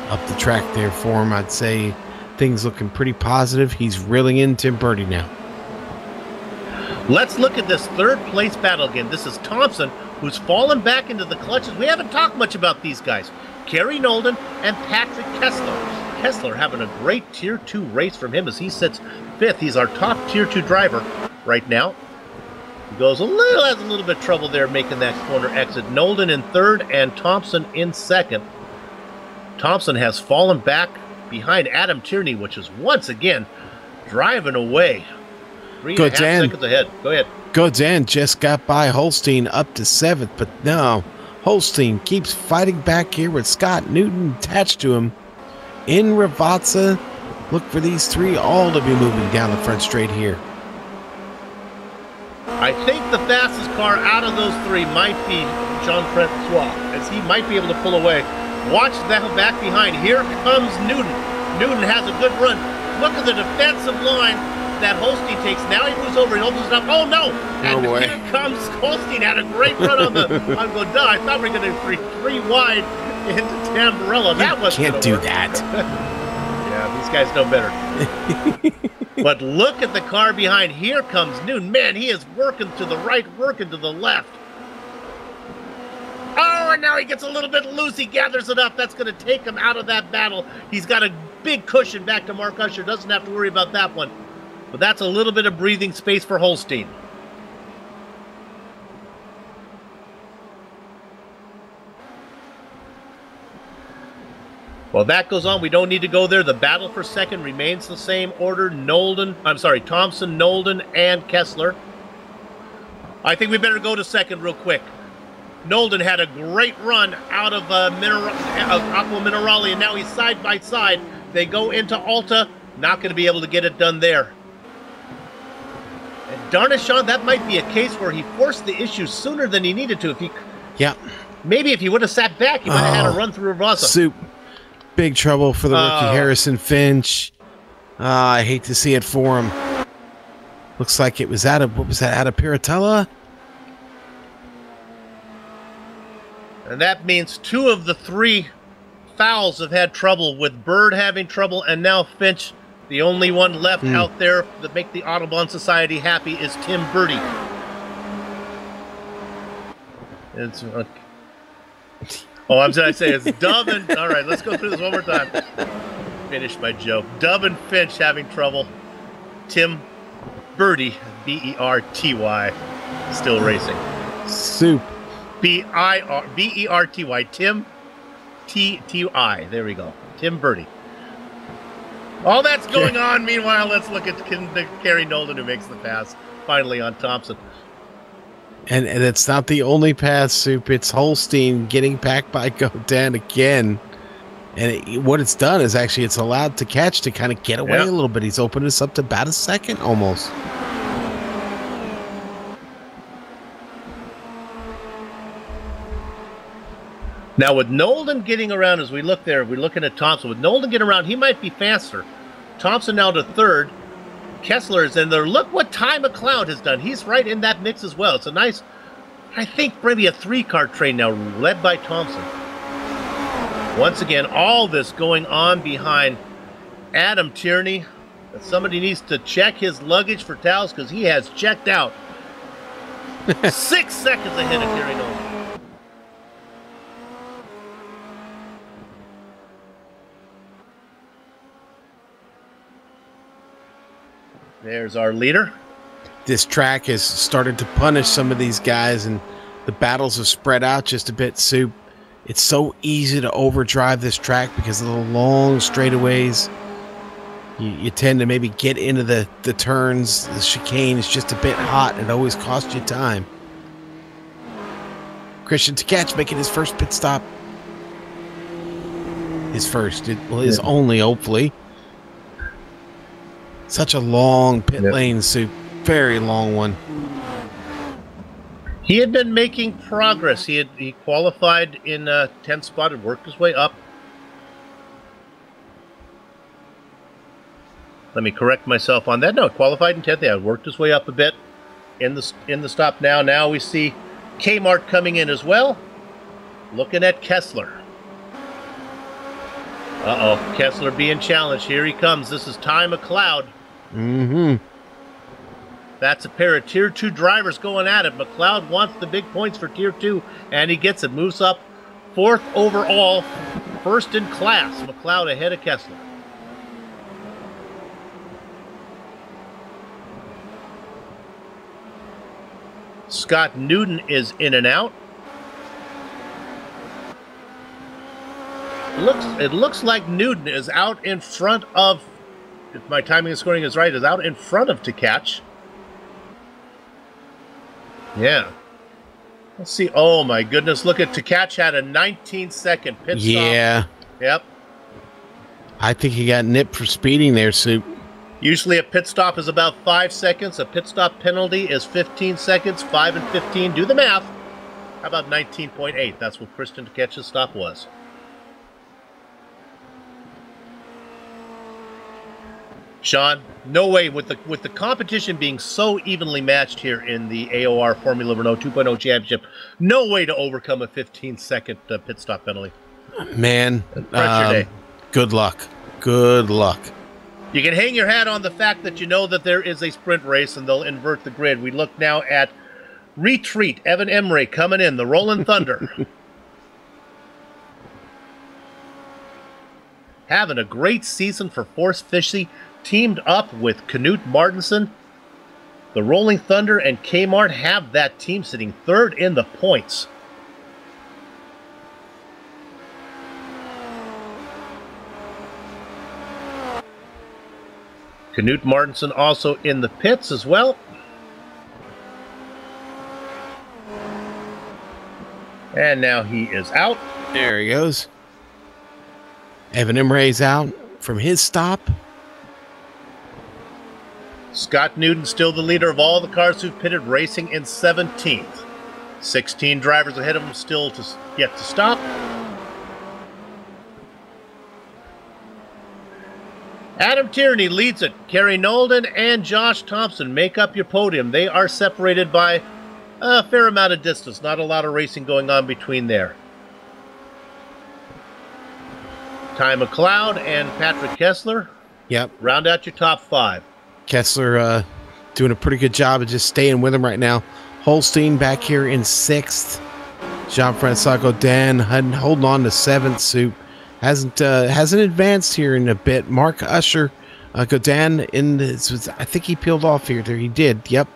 C: up the track there for him. I'd say things looking pretty positive. He's reeling in Tim Birdie now.
D: Let's look at this third place battle again. This is Thompson, who's fallen back into the clutches. We haven't talked much about these guys. Kerry Nolden and Patrick Kessler. Kessler having a great Tier 2 race from him as he sits 5th. He's our top Tier 2 driver right now. He has a little bit of trouble there making that corner exit. Nolden in 3rd and Thompson in 2nd. Thompson has fallen back behind Adam Tierney, which is once again driving away. 3.5 seconds ahead. Go ahead.
C: Godin just got by Holstein up to 7th, but no. Holstein keeps fighting back here with Scott Newton attached to him. In Ravazza, look for these 3 all to be moving down the front straight here.
D: I think the fastest car out of those 3 might be Jean-Francois, as he might be able to pull away. Watch that back behind. Here comes Newton. Newton has a good run. Look at the defensive line that Holstein takes. Now he moves over. He opens it up. Oh, no. And here comes Holstein. Had a great run on Godin. I thought we were going to 3 wide into Tamburello. That was
C: can't do that.
D: Yeah, these guys know better. But look at the car behind. Here comes Newton. Man, he is working to the right, working to the left. Oh, and now he gets a little bit loose. He gathers it up. That's going to take him out of that battle. He's got a big cushion back to Mark Usher. Doesn't have to worry about that one. But that's a little bit of breathing space for Holstein. Well, that goes on. We don't need to go there. The battle for second remains the same order. Thompson, Nolden, and Kessler. I think we better go to second real quick. Nolden had a great run out of Aqua Minerale, and now he's side by side. They go into Alta. Not going to be able to get it done there. And darn it, Sean, that might be a case where he forced the issue sooner than he needed to. Maybe if he would have sat back, he might have had a run through Ravazza.
C: Soup. Big trouble for the rookie Harrison Finch. I hate to see it for him. Looks like it was out of Piratella?
D: And that means 2 of the 3 fouls have had trouble, with Bird having trouble, and now Finch. The only one left out there that make the Audubon Society happy is Tim Birdie. It's I'm going to say it's Dub and... All right, let's go through this one more time. Finish my joke. Dub and Finch having trouble. Tim Birdie, B-E-R-T-Y, still racing.
C: Soup.
D: B-E-R-T-Y, Tim T-T-I. There we go. Tim Birdie. All that's going on. Meanwhile, let's look at Kerry Nolden, who makes the pass finally on Thompson.
C: And it's not the only pass, Soup. It's Holstein getting back by Godin again. And what it's done is actually it's allowed to catch to kind of get away a little bit. He's opened us up to about a second almost.
D: Now with Nolden getting around, as we look there, we're looking at Thompson. With Nolden getting around, he might be faster. Thompson now to third. Kessler is in there. Look what Ty McLeod has done. He's right in that mix as well. It's a nice, I think maybe a 3-car train now led by Thompson. Once again, all this going on behind Adam Tierney. Somebody needs to check his luggage for towels because he has checked out. 6 seconds ahead of Gary Nolden. There's our leader.
C: This track has started to punish some of these guys, and the battles have spread out just a bit, Soup. It's so easy to overdrive this track because of the long straightaways. You tend to maybe get into the turns. The chicane is just a bit hot. It always costs you time. Christian Tkach making his first pit stop. His first. His only, hopefully. Such a long pit lane, Soup. Very long one.
D: He had been making progress. He qualified in 10th spot and worked his way up. Let me correct myself on that. No, qualified in 10th. Yeah, worked his way up a bit in the stop now. Now we see Kmart coming in as well. Looking at Kessler. Uh-oh, Kessler being challenged. Here he comes. This is Ty McLeod.
C: Mm-hmm.
D: That's a pair of Tier 2 drivers going at it. McLeod wants the big points for Tier 2, and he gets it. Moves up 4th overall, 1st in class. McLeod ahead of Kessler. Scott Newton is in and out. It looks like Newton is out in front of, if my timing and scoring is right, is out in front of Tkach. Yeah. Let's see. Oh, my goodness. Look at Tkach had a 19-second pit stop.
C: Yeah.
D: Yep.
C: I think he got nipped for speeding there, Soup.
D: Usually a pit stop is about 5 seconds. A pit stop penalty is 15 seconds. 5 and 15. Do the math. How about 19.8? That's what Christian Tkach's stop was. Sean, no way, with the competition being so evenly matched here in the AOR Formula Renault 2.0 Championship, no way to overcome a 15-second pit stop penalty.
C: Man,
D: Day.
C: Good luck. Good luck.
D: You can hang your hat on the fact that you know that there is a sprint race and they'll invert the grid. We look now at Retreat, Evan Emery coming in, the Rolling Thunder. Having a great season for Force Fishy. Teamed up with Knut Martinson. The Rolling Thunder and Kmart have that team sitting 3rd in the points. Knut Martinson also in the pits as well. And now he is out.
C: There he goes. Evan Imre's out from his stop.
D: Scott Newton still the leader of all the cars who've pitted, racing in 17th. 16 drivers ahead of him still to yet to stop. Adam Tierney leads it. Kerry Nolden and Josh Thompson make up your podium. They are separated by a fair amount of distance. Not a lot of racing going on between there. Ty McLeod and Patrick Kessler.
C: Yep.
D: Round out your top 5.
C: Kessler doing a pretty good job of just staying with him right now. Holstein back here in 6th. Jean-Francois Godin holding on to 7th. Soup hasn't advanced here in a bit. Mark Usher, Godin in this. I think he peeled off here. There he did. Yep.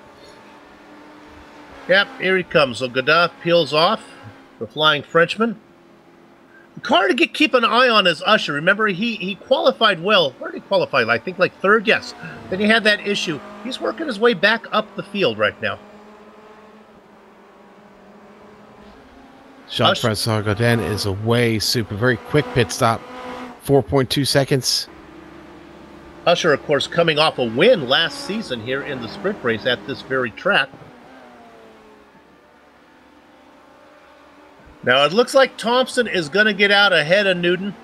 D: Yep. Here he comes. So Godin peels off. The Flying Frenchman. The car to keep an eye on is Usher. Remember, he qualified well. Where did he qualify? I think like 3rd? Yes. Then he had that issue. He's working his way back up the field right now.
C: Jean-Francois Godin is away. Super. Very quick pit stop. 4.2 seconds.
D: Usher, of course, coming off a win last season here in the sprint race at this very track. Now, it looks like Thompson is going to get out ahead of Newton.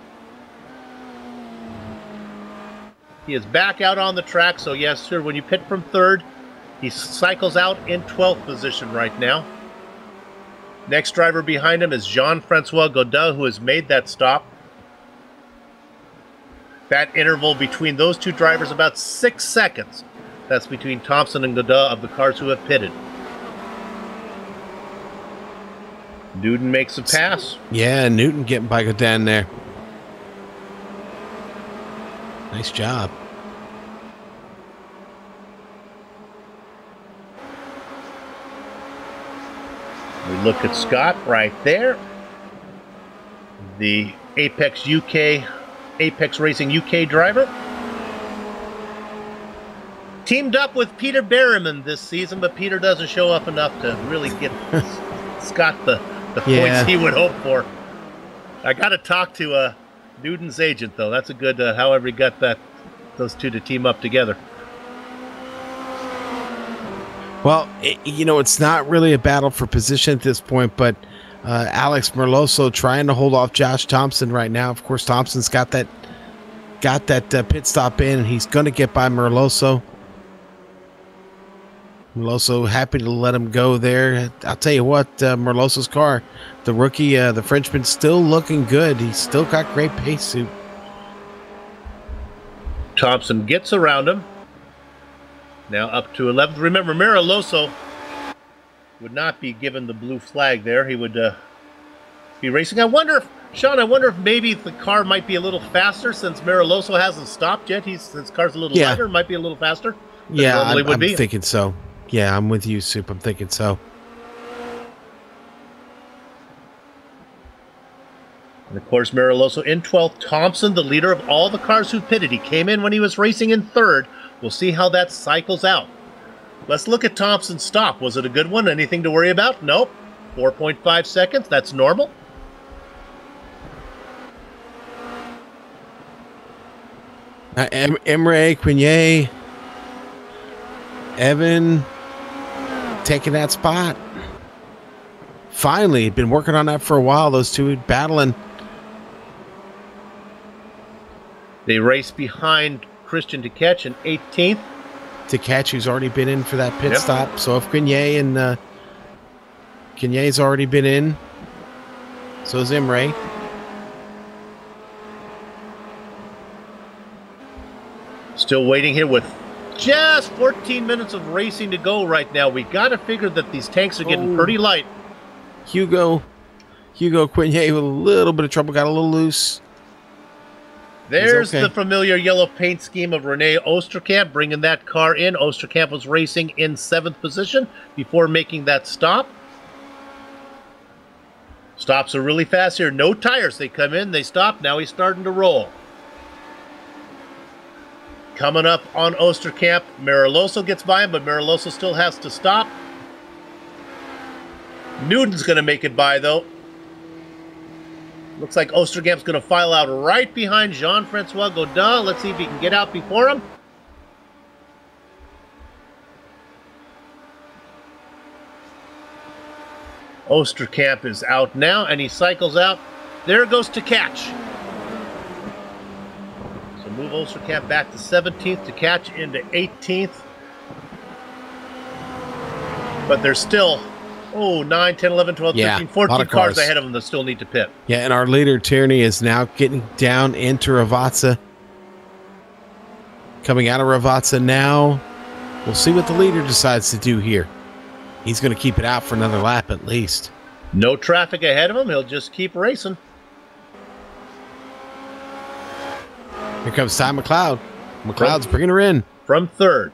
D: He is back out on the track, so yes, sir, when you pit from third, he cycles out in 12th position right now. Next driver behind him is Jean-Francois Godin, who has made that stop. That interval between those two drivers, about 6 seconds. That's between Thompson and Godin of the cars who have pitted. Newton makes a pass.
C: Yeah, Newton getting by Godin there. Nice job.
D: We look at Scott right there. The Apex Racing UK driver. Teamed up with Peter Berryman this season, but Peter doesn't show up enough to really get Scott the points he would hope for. I got to talk to Newton's agent, though. That's a good, however he got those two to team up together.
C: Well, it's not really a battle for position at this point, but Alex Merloso trying to hold off Josh Thompson right now. Of course, Thompson's got that pit stop in, and he's going to get by Merloso. Merloso happy to let him go there. I'll tell you what, Merloso's car, the rookie, the Frenchman, still looking good. He's still got great pace suit.
D: Thompson gets around him. Now up to 11th. Remember, Merloso would not be given the blue flag there. He would be racing. I wonder if maybe the car might be a little faster since Merloso hasn't stopped yet. Since car's a little lighter, might be a little faster than normally would be.
C: I'm thinking so. Yeah, I'm with you, Soup. I'm thinking so.
D: And of course, Merloso in 12th. Thompson, the leader of all the cars who pitted. He came in when he was racing in third. We'll see how that cycles out. Let's look at Thompson's stop. Was it a good one? Anything to worry about? Nope. 4.5 seconds. That's normal.
C: Emre, Quinier, Evan taking that spot. Finally, been working on that for a while. Those two battling.
D: They race behind Christian Tkach in 18th.
C: Tkach, who's already been in for that pit stop. So if Quinier and Quinier's already been in, so is Imre.
D: Still waiting here with just 14 minutes of racing to go right now. We got to figure that these tanks are getting pretty light.
C: Hugo Quinier with a little bit of trouble, got a little loose.
D: There's the familiar yellow paint scheme of Rene Oosterkamp bringing that car in. Oosterkamp was racing in 7th position before making that stop. Stops are really fast here. No tires. They come in, they stop. Now he's starting to roll. Coming up on Oosterkamp, Merloso gets by him, but Merloso still has to stop. Newton's going to make it by, though. Looks like Oosterkamp's going to file out right behind Jean-Francois Godin. Let's see if he can get out before him. Oosterkamp is out now, and he cycles out. There goes Tkach. So move Oosterkamp back to 17th, Tkach into 18th. But there's still 9, 10, 11, 12, 13, 14 cars ahead of them that still need to pit.
C: Yeah, and our leader, Tierney, is now getting down into Ravazza. Coming out of Ravazza now. We'll see what the leader decides to do here. He's going to keep it out for another lap at least.
D: No traffic ahead of him. He'll just keep racing.
C: Here comes Ty McLeod. McLeod's bringing her in.
D: From third.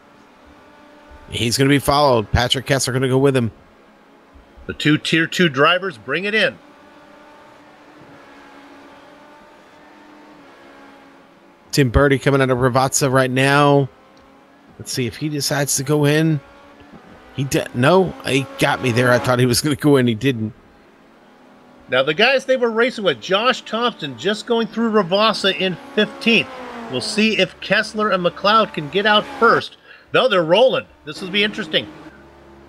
C: He's going to be followed. Patrick Kessler going to go with him.
D: The two Tier 2 drivers bring it in.
C: Tim Birdie coming out of Ravazza right now. Let's see if he decides to go in. No, he got me there. I thought he was going to go in. He didn't.
D: Now, the guys they were racing with, Josh Thompson just going through Ravassa in 15th. We'll see if Kessler and McLeod can get out first. No, they're rolling. This will be interesting.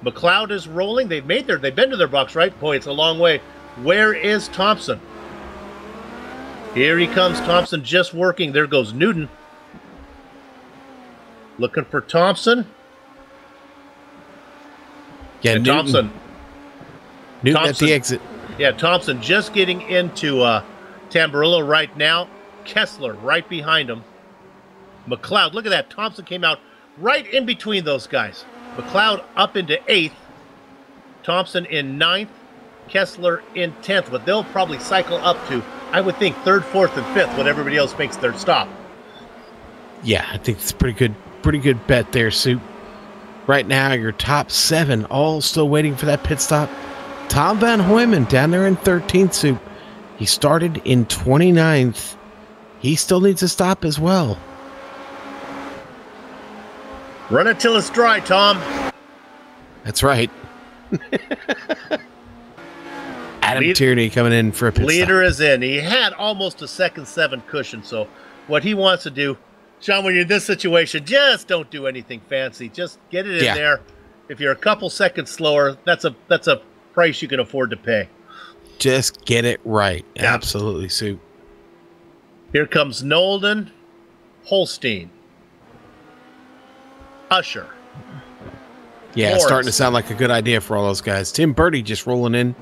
D: McLeod is rolling. They've been to their box, right? Boy, it's a long way. Where is Thompson? Here he comes, Thompson just working. There goes Newton. Looking for Thompson.
C: Yeah,
D: and
C: Newton at the exit.
D: Yeah, Thompson just getting into Tamburello right now. Kessler right behind him. McLeod, look at that. Thompson came out right in between those guys. McLeod up into 8th. Thompson in 9th. Kessler in 10th. But they'll probably cycle up to, I would think, 3rd, 4th, and 5th when everybody else makes their stop.
C: Yeah, I think it's a pretty good bet there, Soup. Right now, your top 7 all still waiting for that pit stop. Tom Van Hoyman down there in 13th, Soup. He started in 29th. He still needs a stop as well.
D: Run it till it's dry, Tom.
C: That's right. Adam Tierney coming in for a pit
D: Leader
C: stop.
D: is in. He had almost a 2nd 7 cushion, so what he wants to do, Sean, when you're in this situation, just don't do anything fancy. Just get it in there. If you're a couple seconds slower, that's a price you can afford to pay.
C: Just get it right.
D: Yeah.
C: Absolutely, Soup.
D: Here comes Nolden, Holstein, Usher.
C: Yeah, it's starting to sound like a good idea for all those guys. Tim Birdie just rolling in.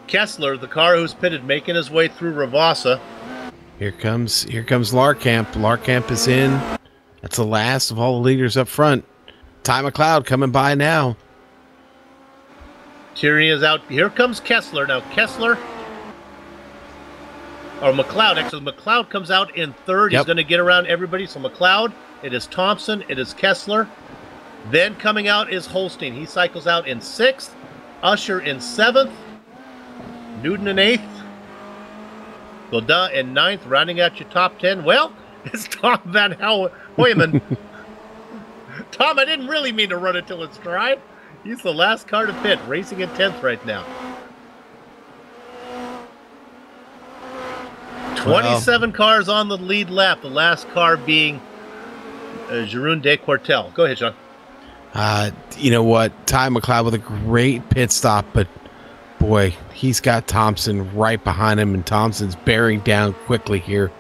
D: Kessler, the car who's pitted, making his way through Ravassa.
C: Here comes Larkamp. Larkamp is in. That's the last of all the leaders up front. Ty McLeod coming by now.
D: Tierney is out. Here comes Kessler. Now Kessler, or McLeod, actually McLeod comes out in 3rd.
C: Yep.
D: He's going to get around everybody. So McLeod, it is Thompson, it is Kessler. Then coming out is Holstein. He cycles out in 6th. Usher in 7th. Newton in 8th. Godin in 9th, rounding out your top 10. Well, it's Tom Van Hoyman. Tom, I didn't really mean to run it till it's dry. He's the last car to pit, racing in 10th right now. 27 cars on the lead lap, the last car being Jeroen de Quartel. Go ahead, Sean.
C: You know what? Ty McLeod with a great pit stop, but boy, he's got Thompson right behind him, and Thompson's bearing down quickly here.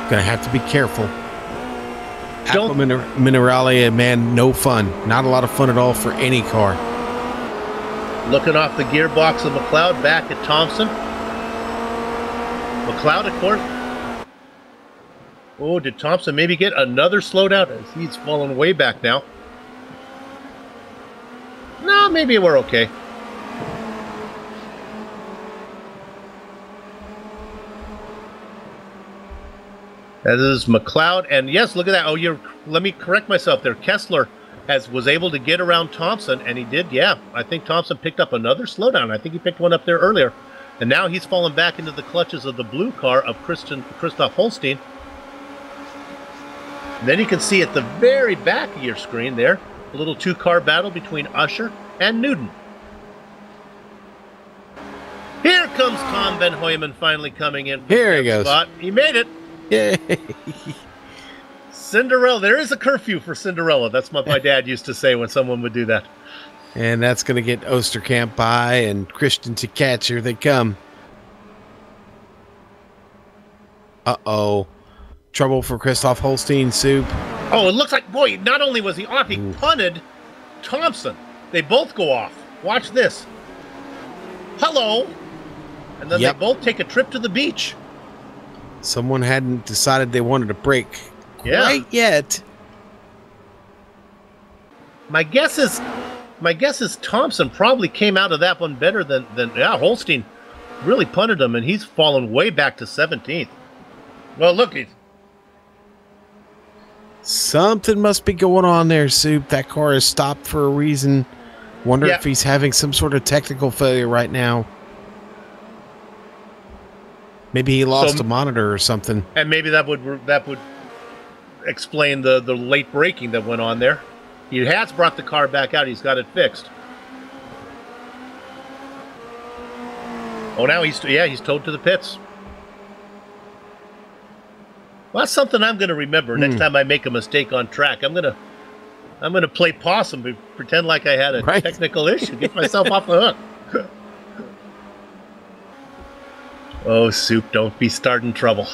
C: Gonna have to be careful. Aqua Mineralia, man, no fun. Not a lot of fun at all for any car.
D: Looking off the gearbox of McLeod, back at Thompson. McLeod, of course. Oh, did Thompson maybe get another slowdown? As he's fallen way back now. No, maybe we're okay. That is McLeod, and yes, look at that. Oh, let me correct myself there. Kessler was able to get around Thompson, and he did. Yeah, I think Thompson picked up another slowdown. I think he picked one up there earlier, and now he's fallen back into the clutches of the blue car of Christoph Holstein. And then you can see at the very back of your screen there, a little 2-car battle between Usher and Newton. Here comes Tom Van Hoyman finally coming in.
C: Here he goes.
D: Spot. He made it.
C: Yay.
D: Cinderella. There is a curfew for Cinderella. That's what my dad used to say when someone would do that.
C: And that's going to get Osterkamp by and Christian to catch. Here they come. Uh-oh. Trouble for Christoph Holstein, Soup.
D: Oh, it looks like, boy, not only was he off, he punted Thompson. They both go off. Watch this. Hello. And then they both take a trip to the beach.
C: Someone hadn't decided they wanted to break quite yet.
D: My guess is Thompson probably came out of that one better than Holstein really punted him, and he's fallen way back to 17th. Well, look,
C: something must be going on there, Soup. That car is stopped for a reason. Wonder if he's having some sort of technical failure right now. Maybe he lost a monitor or something.
D: And maybe that would explain the late braking that went on there. He has brought the car back out. He's got it fixed. Oh, now he's towed to the pits. Well, that's something I'm going to remember next time I make a mistake on track. I'm gonna play possum and pretend like I had a technical issue. Get myself off the hook. Oh, Soup, don't be starting trouble.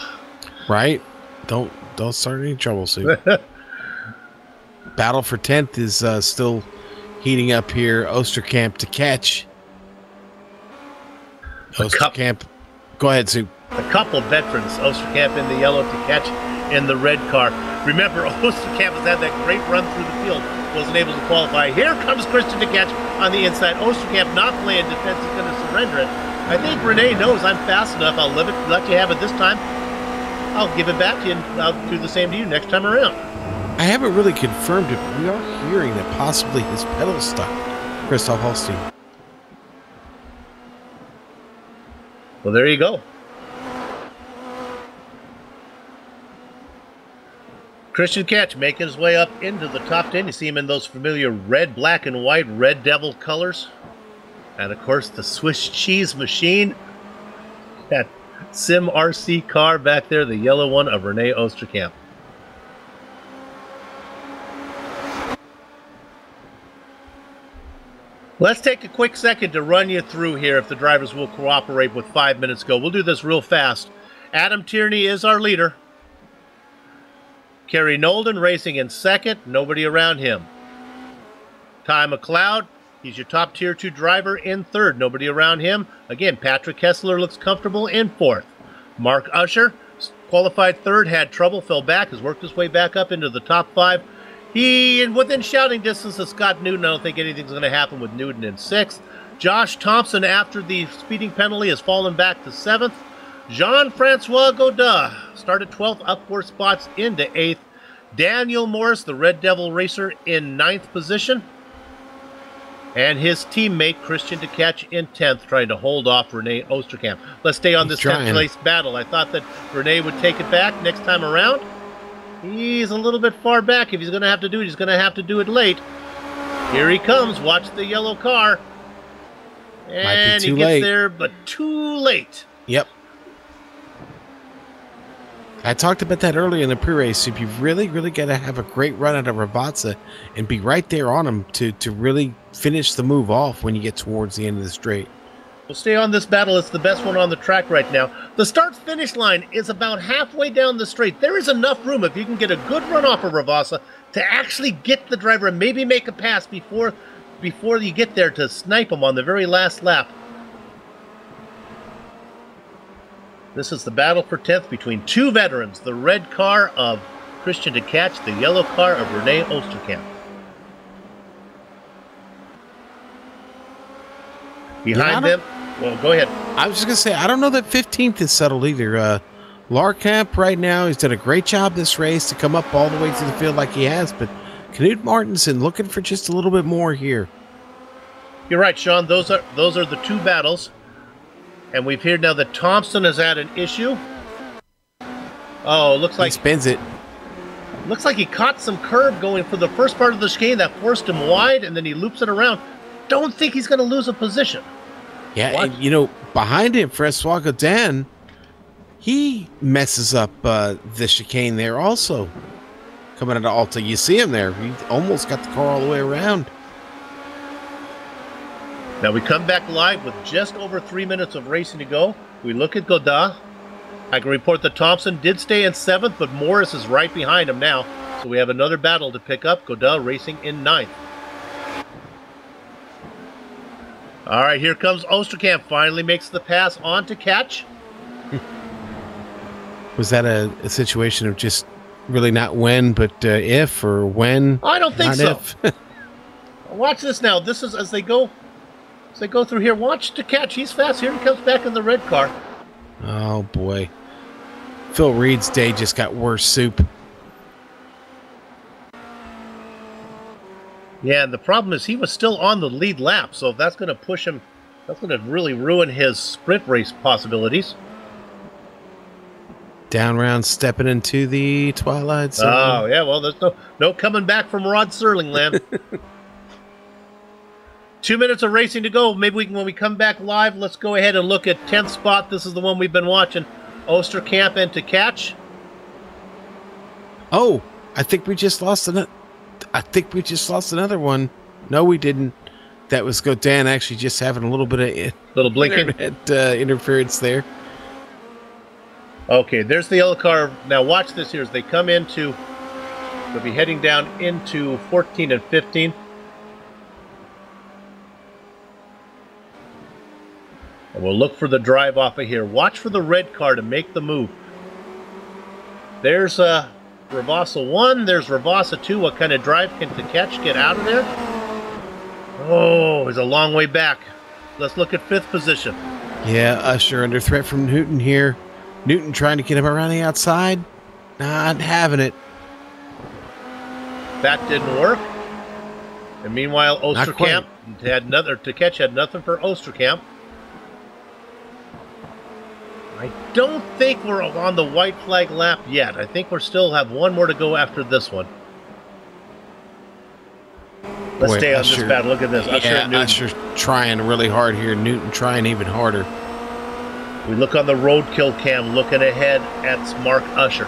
C: Right? Don't start any trouble, Soup. Battle for 10th is still heating up here. Osterkamp to catch. Osterkamp. Go ahead, Soup.
D: A couple veterans. Osterkamp in the yellow to catch in the red car. Remember, Osterkamp has had that great run through the field. Wasn't able to qualify. Here comes Christian to catch on the inside. Osterkamp not playing defense. Is going to surrender it. I think Renee knows I'm fast enough. I'll let you have it this time. I'll give it back to you, and I'll do the same to you next time around.
C: I haven't really confirmed it, but we are hearing that possibly his pedal stuck. Christoph Holstein.
D: Well, there you go. Christian Catch making his way up into the top 10. You see him in those familiar red, black, and white Red Devil colors. And, of course, the Swiss cheese machine. That SimRC car back there, the yellow one of Renault Osterkamp. Let's take a quick second to run you through here if the drivers will cooperate with 5 minutes ago. We'll do this real fast. Adam Tierney is our leader. Kerry Nolden racing in second. Nobody around him. Ty McLeod, he's your top tier 2 driver in third. Nobody around him. Again, Patrick Kessler looks comfortable in fourth. Mark Usher, qualified third, had trouble, fell back, has worked his way back up into the top 5. He, within shouting distance of Scott Newton. I don't think anything's going to happen with Newton in 6th. Josh Thompson, after the speeding penalty, has fallen back to 7th. Jean-Francois Godin started 12th, up 4 spots into 8th. Daniel Morris, the Red Devil racer, in 9th position. And his teammate, Christian to catch in 10th, trying to hold off Renault Osterkamp. Let's stay on this 10th place battle. I thought that Renault would take it back next time around. He's a little bit far back. If he's going to have to do it, he's going to have to do it late. Here he comes. Watch the yellow car. And he gets there, but too late.
C: Yep. I talked about that earlier in the pre-race. If you really got to have a great run out of Rabazza and be right there on him to really finish the move off when you get towards the end of the straight.
D: We'll stay on this battle. It's the best one on the track right now. The start-finish line is about halfway down the straight. There is enough room, if you can get a good run off of Rabazza, to actually get the driver and maybe make a pass before you get there to snipe him on the very last lap. This is the battle for 10th between 2 veterans. The red car of Christian to catch, the yellow car of Renault Osterkamp. Behind them, well, go ahead.
C: I was just going to say, I don't know that 15th is settled either. Larkamp right now, he's done a great job this race to come up all the way through the field like he has, but Knut Martinsen looking for just a little bit more here.
D: You're right, Sean. Those are the 2 battles. And we've heard now that Thompson has had an issue. Oh, looks like
C: he spins it.
D: Looks like he caught some curb going for the first part of the chicane that forced him wide, and then he loops it around. Don't think he's going to lose a position.
C: Yeah, and, behind him, Francois Godin, he messes up the chicane there also. Coming out of Alta, you see him there. He almost got the car all the way around.
D: Now we come back live with just over 3 minutes of racing to go. We look at Godin. I can report that Thompson did stay in 7th, but Morris is right behind him now. So we have another battle to pick up. Godin racing in 9th. All right, here comes Osterkamp. Finally makes the pass on to catch.
C: Was that a situation of just really not when, but if, or when?
D: I don't think so. Watch this now. This is as they go through here. Watch to catch. He's fast. Here he comes back in the red car.
C: Oh, boy. Phil Reed's day just got worse, Soup.
D: Yeah, and the problem is he was still on the lead lap, so if that's going to push him, that's going to really ruin his sprint race possibilities.
C: Down round, stepping into the twilight zone.
D: Oh, yeah, well, there's no coming back from Rod Serling land. 2 minutes of racing to go. Maybe when we come back live, let's go ahead and look at 10th spot. This is the one we've been watching. Oosterkamp and to catch.
C: Oh, I think we just lost another. I think we just lost another one. No, we didn't. That was Godin actually just having a little bit of
D: little blinking
C: interference there.
D: Okay, there's the yellow car. Now watch this here as they come into. They'll be heading down into 14 and 15. And we'll look for the drive off of here. Watch for the red car to make the move. There's Ravasa 1. There's Ravasa 2. What kind of drive can to catch get out of there? Oh, he's a long way back. Let's look at 5th position.
C: Yeah, Usher under threat from Newton here. Newton trying to get him around the outside. Not having it.
D: That didn't work. And meanwhile, Oosterkamp had nothing. To catch had nothing for Oosterkamp. I don't think we're on the white flag lap yet. I think we still have one more to go after this one. Let's stay on this battle. Look at this.
C: Usher trying really hard here. Newton trying even harder.
D: We look on the roadkill cam, looking ahead at Mark Usher.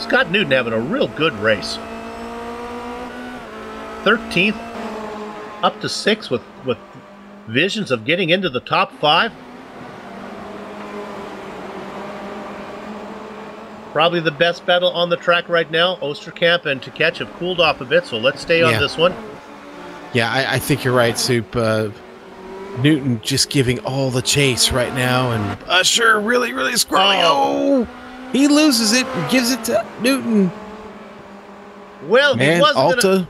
D: Scott Newton having a real good race. 13th, up to 6th with visions of getting into the top 5. Probably the best battle on the track right now. Oosterkamp and to catch have cooled off a bit, so let's stay on this one.
C: Yeah, I think you're right, Soup. Newton just giving all the chase right now, and Usher really squirreling. Oh, he loses it and gives it to Newton.
D: Well,
C: man,
D: he wasn't
C: Alta.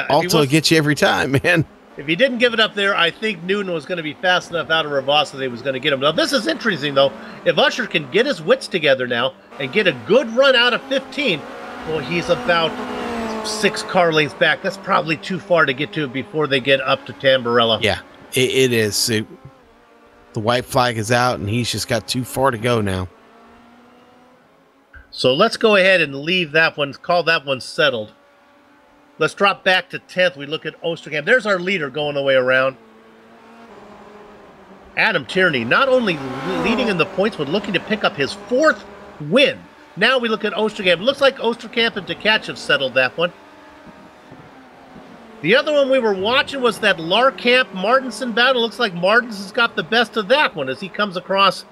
C: Alta gets you every time, man.
D: If he didn't give it up there, I think Newton was going to be fast enough out of Ravasa that he was going to get him. Now, this is interesting, though. If Usher can get his wits together now and get a good run out of 15, well, he's about 6 car lengths back. That's probably too far to get to before they get up to Tamburello.
C: Yeah, it is, Soup. The white flag is out, and he's just got too far to go now.
D: So let's go ahead and leave that one, call that one settled. Let's drop back to 10th. We look at Oosterkamp. There's our leader going the way around. Adam Tierney, not only leading in the points, but looking to pick up his 4th win. Now we look at Oosterkamp. Looks like Oosterkamp and Tkach have settled that one. The other one we were watching was that Larkamp-Martinson battle. Looks like Martinson's got the best of that one as he comes across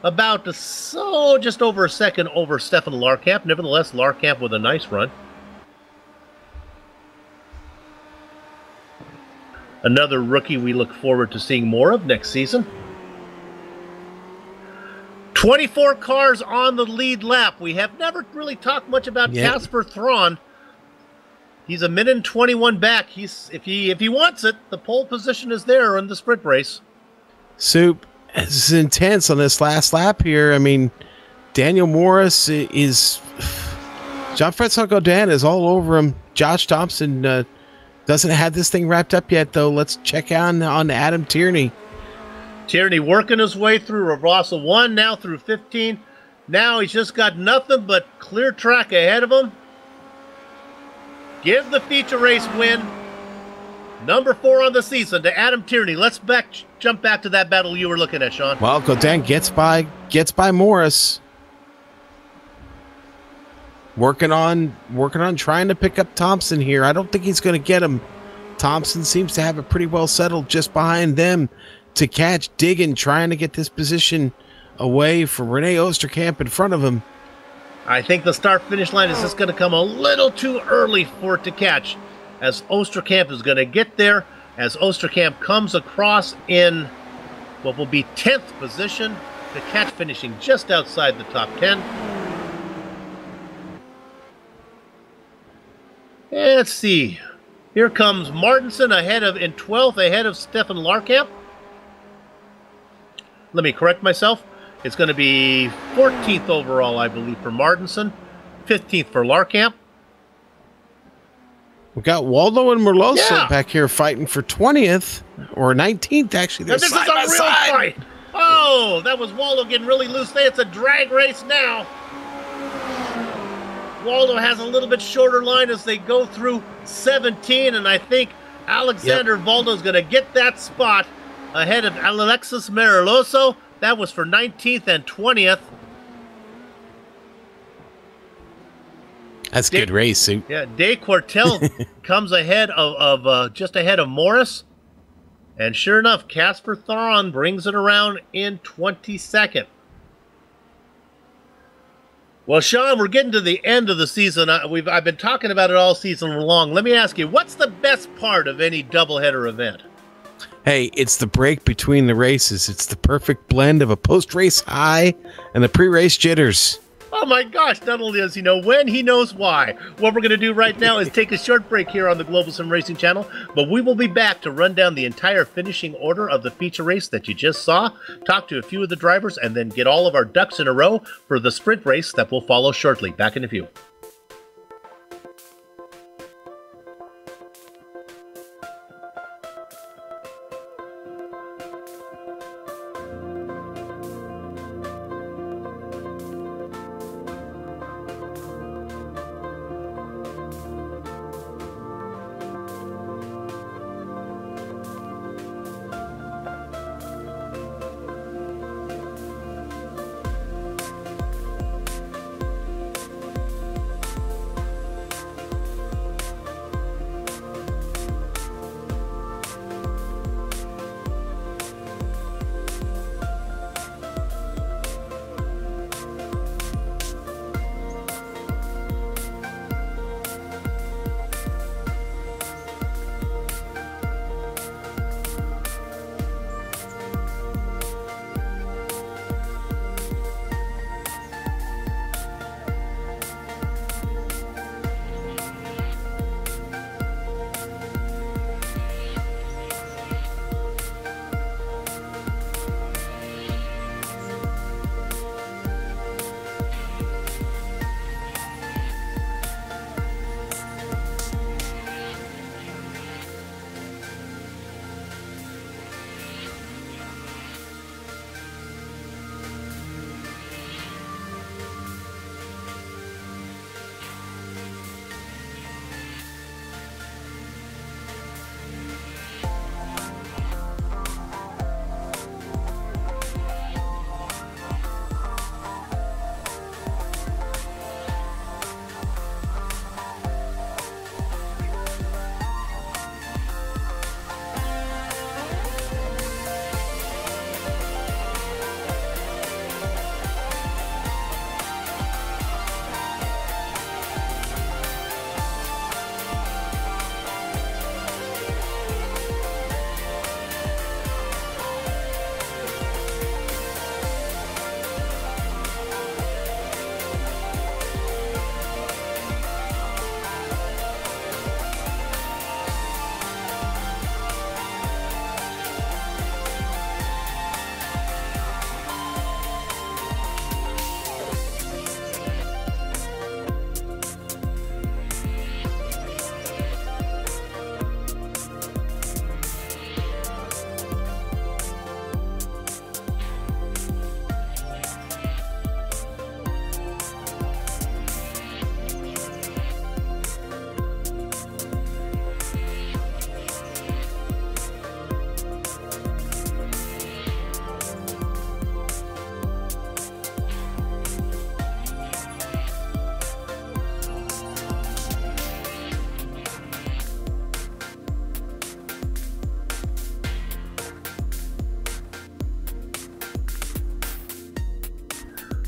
D: about just over a second over Stefan Larkamp. Nevertheless, Larkamp with a nice run. Another rookie we look forward to seeing more of next season. 24 cars on the lead lap. We have never really talked much about Casper Thron. He's a minute and 21 back. If he wants it, the pole position is there in the sprint race.
C: Soup, it's intense on this last lap here. I mean, Daniel Morris is... Jean-Francois Godin is all over him. Josh Thompson... doesn't have this thing wrapped up yet, though. Let's check on Adam Tierney.
D: Tierney working his way through Ravasa 1, now through 15. Now he's just got nothing but clear track ahead of him. Give the feature race win. Number 4 on the season to Adam Tierney. Let's jump back to that battle you were looking at, Sean.
C: Well, Godin gets by Morris. Working on trying to pick up Thompson here. I don't think he's going to get him. Thompson seems to have it pretty well settled just behind them. To catch digging, trying to get this position away from Rene Oosterkamp in front of him.
D: I think the start-finish line is just going to come a little too early for it to catch, as Oosterkamp is going to get there, as Oosterkamp comes across in what will be 10th position. To catch finishing just outside the top 10. Let's see. Here comes Martinson in 12th ahead of Stefan Larkamp. Let me correct myself. It's going to be 14th overall, I believe, for Martinson. 15th for Larkamp.
C: We've got Waldo and Merloso back here fighting for 20th or 19th, actually.
D: This is a real fight. Oh, no! That was Waldo getting really loose there. It's a drag race now. Waldo has a little bit shorter line as they go through 17, and I think Alexander Valdo's going to get that spot ahead of Alexis Mariloso. That was for 19th and 20th.
C: That's a good race, Sue.
D: Yeah, De Quartel comes ahead of just ahead of Morris. And sure enough, Casper Thron brings it around in 22nd. Well, Sean, we're getting to the end of the season. I've been talking about it all season long. Let me ask you, what's the best part of any doubleheader event?
C: Hey, it's the break between the races. It's the perfect blend of a post-race high and the pre-race jitters.
D: Oh my gosh, not only does he know when, he knows why. What we're going to do right now is take a short break here on the Global Sim Racing channel, but we will be back to run down the entire finishing order of the feature race that you just saw, talk to a few of the drivers, and then get all of our ducks in a row for the sprint race that will follow shortly. Back in a few.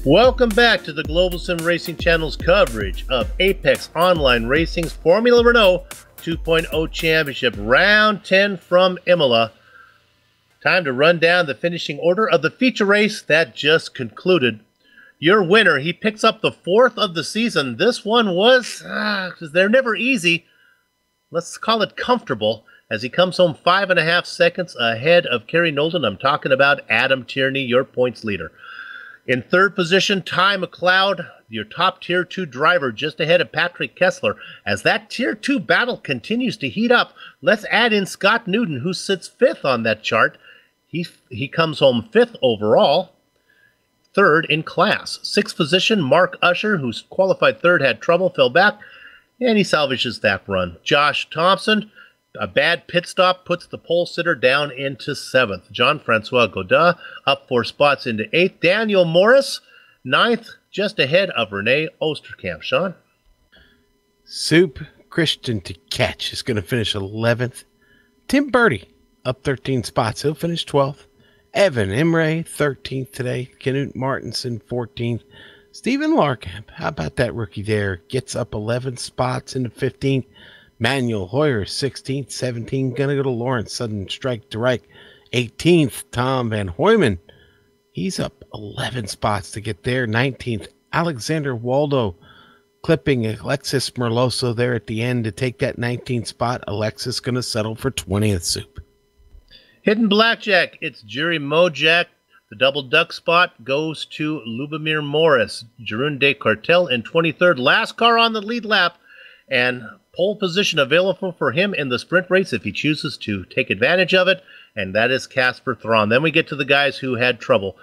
D: Welcome back to the Global Sim Racing channel's coverage of Apex Online Racing's Formula Renault 2.0 Championship, Round 10 from Imola. Time to run down the finishing order of the feature race that just concluded. Your winner, he picks up the 4th of the season. This one was, they're never easy. Let's call it comfortable, as he comes home 5.5 seconds ahead of Kerry Nolden. I'm talking about Adam Tierney, your points leader. In third position, Ty McLeod, your top Tier 2 driver, just ahead of Patrick Kessler. As that Tier 2 battle continues to heat up, let's add in Scott Newton, who sits 5th on that chart. He comes home 5th overall, 3rd in class. 6th position, Mark Usher, who's qualified 3rd, had trouble, fell back, and he salvages that run. Josh Thompson, a bad pit stop, puts the pole sitter down into 7th. Jean-Francois Godin up 4 spots into 8th. Daniel Morris, 9th, just ahead of Rene Osterkamp. Sean?
C: Soup Christian to catch is going to finish 11th. Tim Birdie up 13 spots. He'll finish 12th. Evan Imre, 13th today. Knut Martinson, 14th. Stephen Larkamp, how about that rookie there? Gets up 11 spots into 15th. Manuel Hoyer, 16th. 17th. Going to go to Lawrence. Sudden strike to right. 18th. Tom Van Hoyman. He's up 11 spots to get there. 19th. Alexander Waldo clipping Alexis Merloso there at the end to take that 19th spot. Alexis going to settle for 20th, Soup.
D: Hidden Blackjack, it's Jerry Mojak. The double duck spot goes to Lubomir Morris. Jeroen de Cartel in 23rd. Last car on the lead lap, and pole position available for him in the sprint race if he chooses to take advantage of it, and that is Casper Thron. Then we get to the guys who had trouble.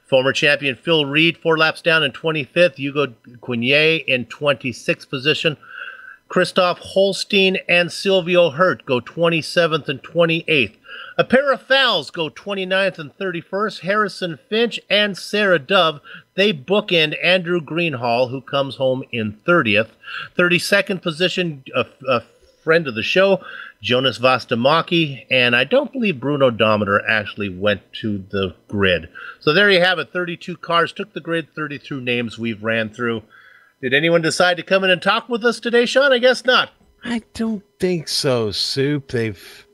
D: Former champion Phil Reed, 4 laps down in 25th. Hugo Quinier in 26th position. Christoph Holstein and Silvio Hurt go 27th and 28th. A pair of fouls go 29th and 31st. Harrison Finch and Sarah Dove, they bookend Andrew Greenhall, who comes home in 30th. 32nd position, a friend of the show, Jonas Vastamaki, and I don't believe Bruno Dometer actually went to the grid. So there you have it. 32 cars took the grid, 32 names we've ran through. Did anyone decide to come in and talk with us today, Sean? I guess not.
C: I don't think so, Soup. They've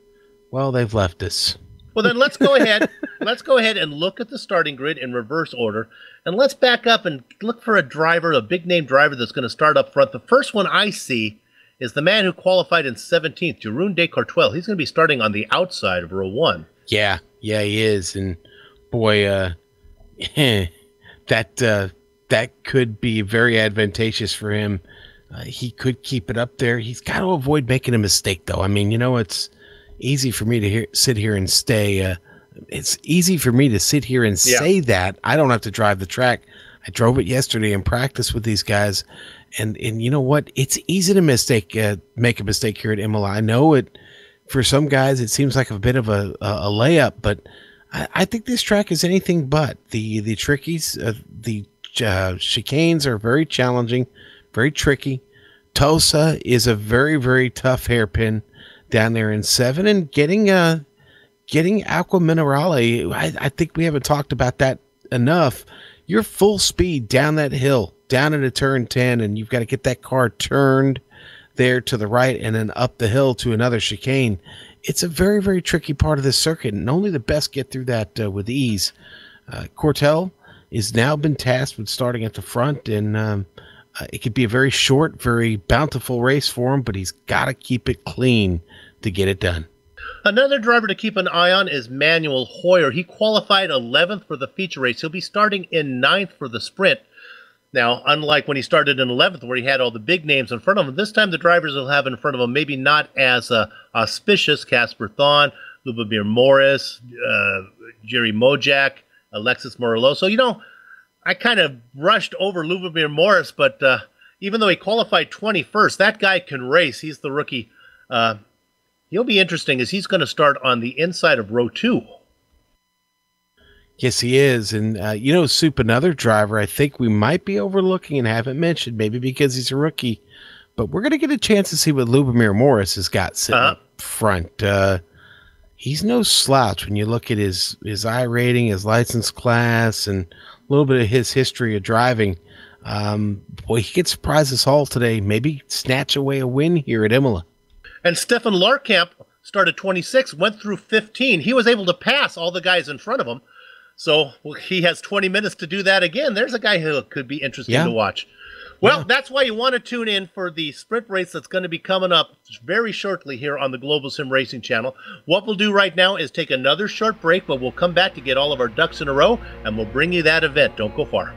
C: left us.
D: Well, then let's go ahead. Let's go ahead and look at the starting grid in reverse order, and let's back up and look for a driver, a big-name driver that's going to start up front. The first one I see is the man who qualified in 17th, Jeroen de Cartel. He's going to be starting on the outside of row 1.
C: Yeah, he is, and boy, that could be very advantageous for him. He could keep it up there. He's got to avoid making a mistake, though. I mean, it's easy for me to sit here and stay. It's easy for me to sit here and say that. I don't have to drive the track. I drove it yesterday in practice with these guys, and you know what? It's easy to make a mistake here at Imola. I know it. For some guys, it seems like a bit of a layup, but I think this track is anything but. The trickies, the chicanes are very challenging, very tricky. Tosa is a very, very tough hairpin down there in 7, and getting Aqua Minerale, I think we haven't talked about that enough. You're full speed down that hill, down into turn 10, and you've got to get that car turned there to the right and then up the hill to another chicane. It's a very, very tricky part of this circuit, and only the best get through that with ease. Cortel has now been tasked with starting at the front, and it could be a very short, very bountiful race for him, but he's got to keep it clean to get it done.
D: Another driver to keep an eye on is Manuel Hoyer. He qualified 11th for the feature race. He'll be starting in 9th for the sprint. Now, unlike when he started in 11th, where he had all the big names in front of him, this time the drivers will have in front of him maybe not as auspicious. Casper Thon, Lubomir Morris, Jerry Mojak, Alexis Moraloso. I kind of rushed over Lubomir Morris, but even though he qualified 21st, that guy can race. He's the rookie. He'll be interesting as he's going to start on the inside of row 2.
C: Yes, he is. And, Soup, another driver I think we might be overlooking and haven't mentioned, maybe because he's a rookie, but we're going to get a chance to see what Lubomir Morris has got sitting up front. He's no slouch when you look at his I rating, his license class, and a little bit of his history of driving. Boy, he could surprise us all today, maybe snatch away a win here at Imola.
D: And Stefan Larkamp started 26, went through 15. He was able to pass all the guys in front of him. So he has 20 minutes to do that again. There's a guy who could be interesting to watch. Well, that's why you want to tune in for the sprint race that's going to be coming up very shortly here on the Global Sim Racing channel. What we'll do right now is take another short break, but we'll come back to get all of our ducks in a row, and we'll bring you that event. Don't go far.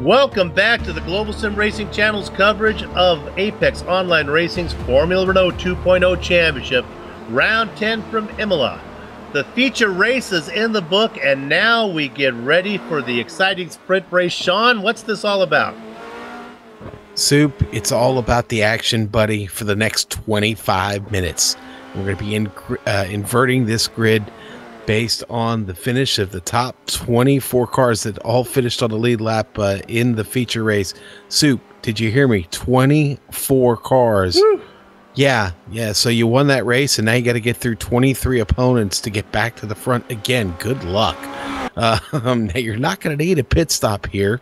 D: Welcome back to the Global Sim Racing Channel's coverage of Apex Online Racing's Formula Renault 2.0 Championship, Round 10 from Imola. The feature race is in the book, and now we get ready for the exciting sprint race. Sean, what's this all about?
C: Soup, it's all about the action, buddy, for the next 25 minutes. We're going to be inverting this grid based on the finish of the top 24 cars that all finished on the lead lap in the feature race. Soup, did you hear me? 24 cars. Woo! Yeah. So you won that race, and now you got to get through 23 opponents to get back to the front again. Good luck. Now you're not going to need a pit stop here.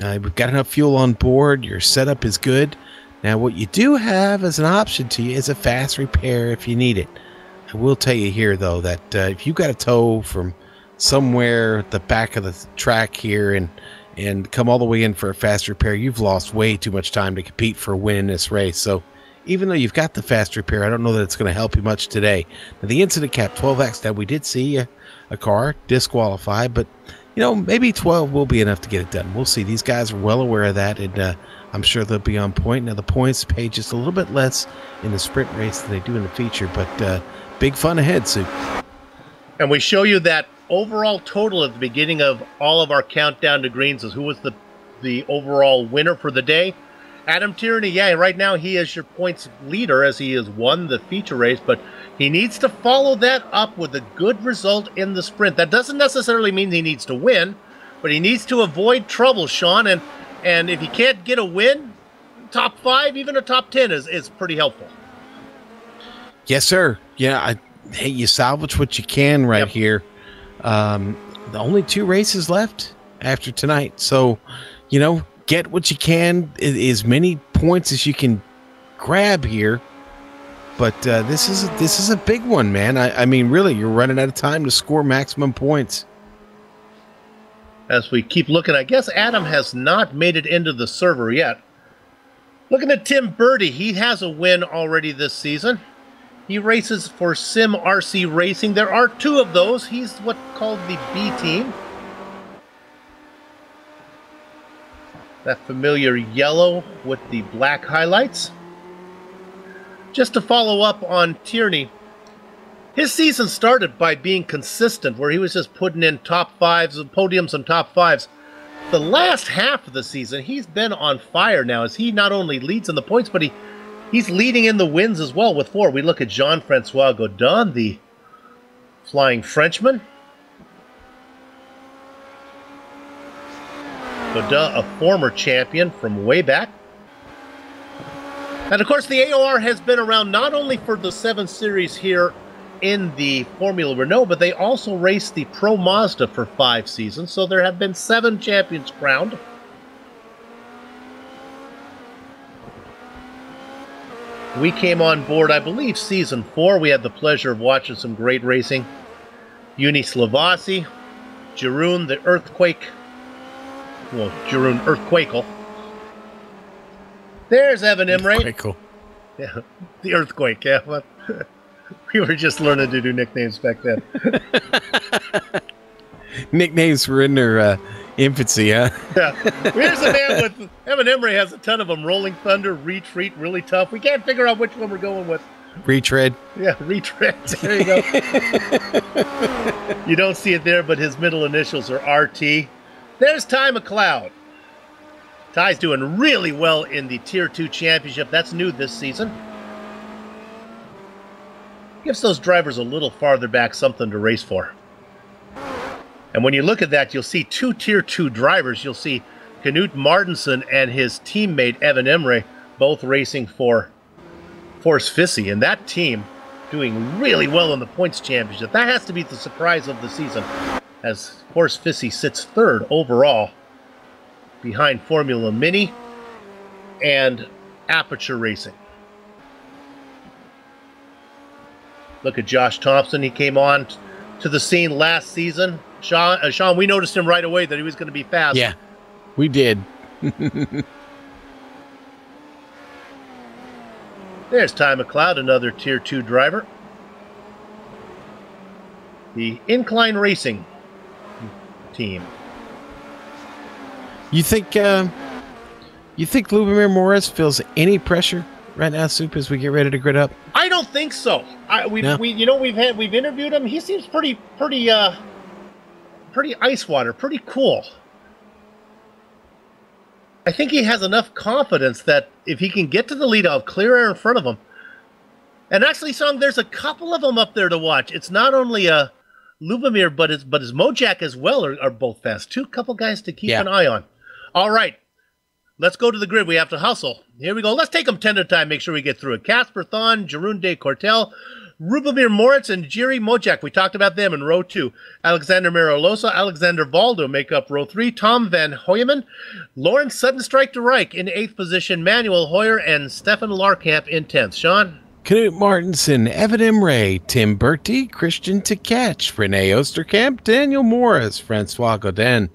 C: We've got enough fuel on board. Your setup is good. Now, what you do have as an option to you is a fast repair if you need it. I will tell you here, though, that if you got a tow from somewhere at the back of the track here and come all the way in for a fast repair, you've lost way too much time to compete for a win in this race. So even though you've got the fast repair, I don't know that it's going to help you much today. Now, the incident cap 12X, now we did see a car disqualified, but maybe 12 will be enough to get it done. We'll see. These guys are well aware of that, and I'm sure they'll be on point. Now, the points pay just a little bit less in the sprint race than they do in the feature, but big fun ahead, Sue.
D: And we show you that overall total at the beginning of all of our countdown to greens is who was the overall winner for the day. Adam Tierney, right now he is your points leader as he has won the feature race, but he needs to follow that up with a good result in the sprint. That doesn't necessarily mean he needs to win, but he needs to avoid trouble, Sean, and if he can't get a win, top 5, even a top 10 is pretty helpful.
C: Yes, sir. Yeah, hey, you salvage what you can here. The only 2 races left after tonight, so get what you can, as many points as you can grab here. But this is a big one, man. I mean, really, you're running out of time to score maximum points.
D: As we keep looking, I guess Adam has not made it into the server yet. Looking at Tim Birdie, he has a win already this season. He races for SimRacing Racing. There are 2 of those. He's what's called the B team. That familiar yellow with the black highlights. Just to follow up on Tierney, his season started by being consistent, where he was just putting in top 5s and podiums and top 5s. The last half of the season, he's been on fire now, as he not only leads in the points, but he's leading in the wins as well with 4. We look at Jean-Francois Godin, the Flying Frenchman. Godin, a former champion from way back. And of course, the AOR has been around not only for the 7 Series here in the Formula Renault, but they also raced the Pro Mazda for 5 seasons, so there have been 7 champions crowned. We came on board, I believe, Season 4. We had the pleasure of watching some great racing. Eunice Lavasi, Jeroen the Earthquake. Well, Jeroen Earthquakel. There's Evan Imre.
C: Cool.
D: Yeah, the Earthquake, yeah. Well, we were just learning to do nicknames back then.
C: Nicknames were in their infancy, huh?
D: Yeah. Here's a man with... Evan Imre has a ton of them. Rolling Thunder, Retreat, really tough. We can't figure out which one we're going with.
C: Retread.
D: Yeah, Retread. There you go. You don't see it there, but his middle initials are RT. There's Ty McLeod. Ty's doing really well in the Tier 2 Championship. That's new this season. Gives those drivers a little farther back something to race for. And when you look at that, you'll see 2 Tier 2 drivers. You'll see Knut Martinsen and his teammate Evan Imre both racing for Force Fissy. And that team doing really well in the Points Championship. That has to be the surprise of the season, as Force Fissy sits 3rd overall behind Formula Mini and Aperture Racing. Look at Josh Thompson. He came on to the scene last season. Sean, we noticed him right away that he was going to be fast.
C: Yeah, we did.
D: There's Ty McLeod, another Tier 2 driver. The Incline Racing team.
C: You think Lubomir Morris feels any pressure right now, Soup, as we get ready to grid up?
D: I don't think so. We've interviewed him. He seems pretty ice water, pretty cool. I think he has enough confidence that if he can get to the lead, I'll clear air in front of him. And actually, Song, there's a couple of them up there to watch. It's not only Lubomir, but his Mojak as well are both fast. Couple guys to keep an eye on. All right, let's go to the grid. We have to hustle. Here we go. Let's take them 10 at a time. Make sure we get through it. Casper Thon, Jeroen de Cortel, Lubomir Moritz, and Jiri Mojak. We talked about them in row 2. Alexander Miralosa, Alexander Valdo make up row 3. Tom van Hoyeman, Lawrence Sudden Strike de Rijk in 8th position. Manuel Hoyer and Stefan Larkamp in 10th. Sean?
C: Knut Martinson, Evan Imre, Tim Bertie, Christian Tkach, Renee Osterkamp, Daniel Morris, Francois Godin,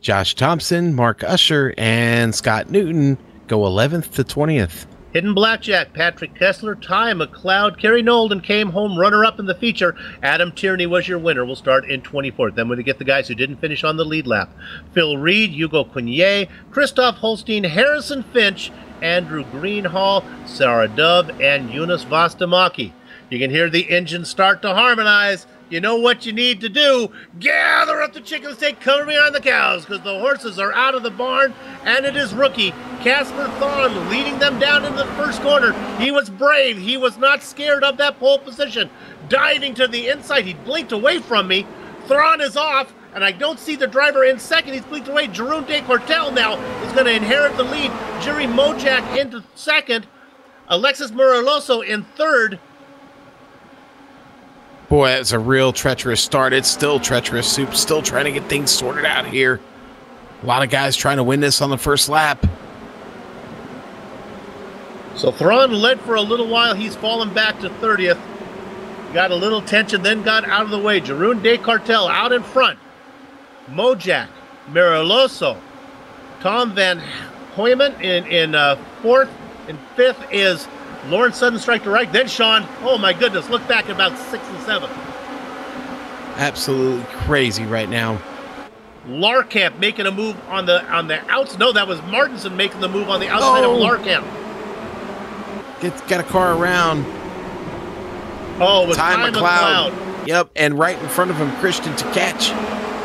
C: Josh Thompson, Mark Usher, and Scott Newton go 11th to 20th.
D: Hidden Blackjack, Patrick Kessler, Ty McLeod, Kerry Nolden came home runner-up in the feature. Adam Tierney was your winner. We'll start in 24th. Then we're going to get the guys who didn't finish on the lead lap. Phil Reed, Hugo Quinier, Christoph Holstein, Harrison Finch, Andrew Greenhall, Sarah Dove, and Eunice Vastamaki. You can hear the engine start to harmonize. You know what you need to do. Gather up the chickens, take cover behind the cows, because the horses are out of the barn, and it is rookie Casper Thon leading them down into the first corner. He was brave. He was not scared of that pole position. Diving to the inside, he blinked away from me. Thrawn is off, and I don't see the driver in second. He's blinked away. Jeroen de Cortel now is going to inherit the lead. Jiri Mojak into second. Alexis Muraloso in third.
C: Boy, it's a real treacherous start. It's still treacherous. Soup still trying to get things sorted out here. A lot of guys trying to win this on the first lap.
D: So Thrawn led for a little while. He's fallen back to 30th. Got a little tension, then got out of the way. Jeroen de Cortel out in front. Mojak, Miraloso, Tom van Hoyeman in fourth. In fifth is Lawrence Sudden Strike to Right. Then Sean, oh my goodness, look back at about 6th and 7th.
C: Absolutely crazy right now.
D: Larkamp making a move on the outs. No, that was Martinson making the move on the outside of Larkamp.
C: Got a car around.
D: Oh, with
C: Ty
D: Ty
C: McLeod.
D: McLeod.
C: Yep, and right in front of him, Christian Tkach.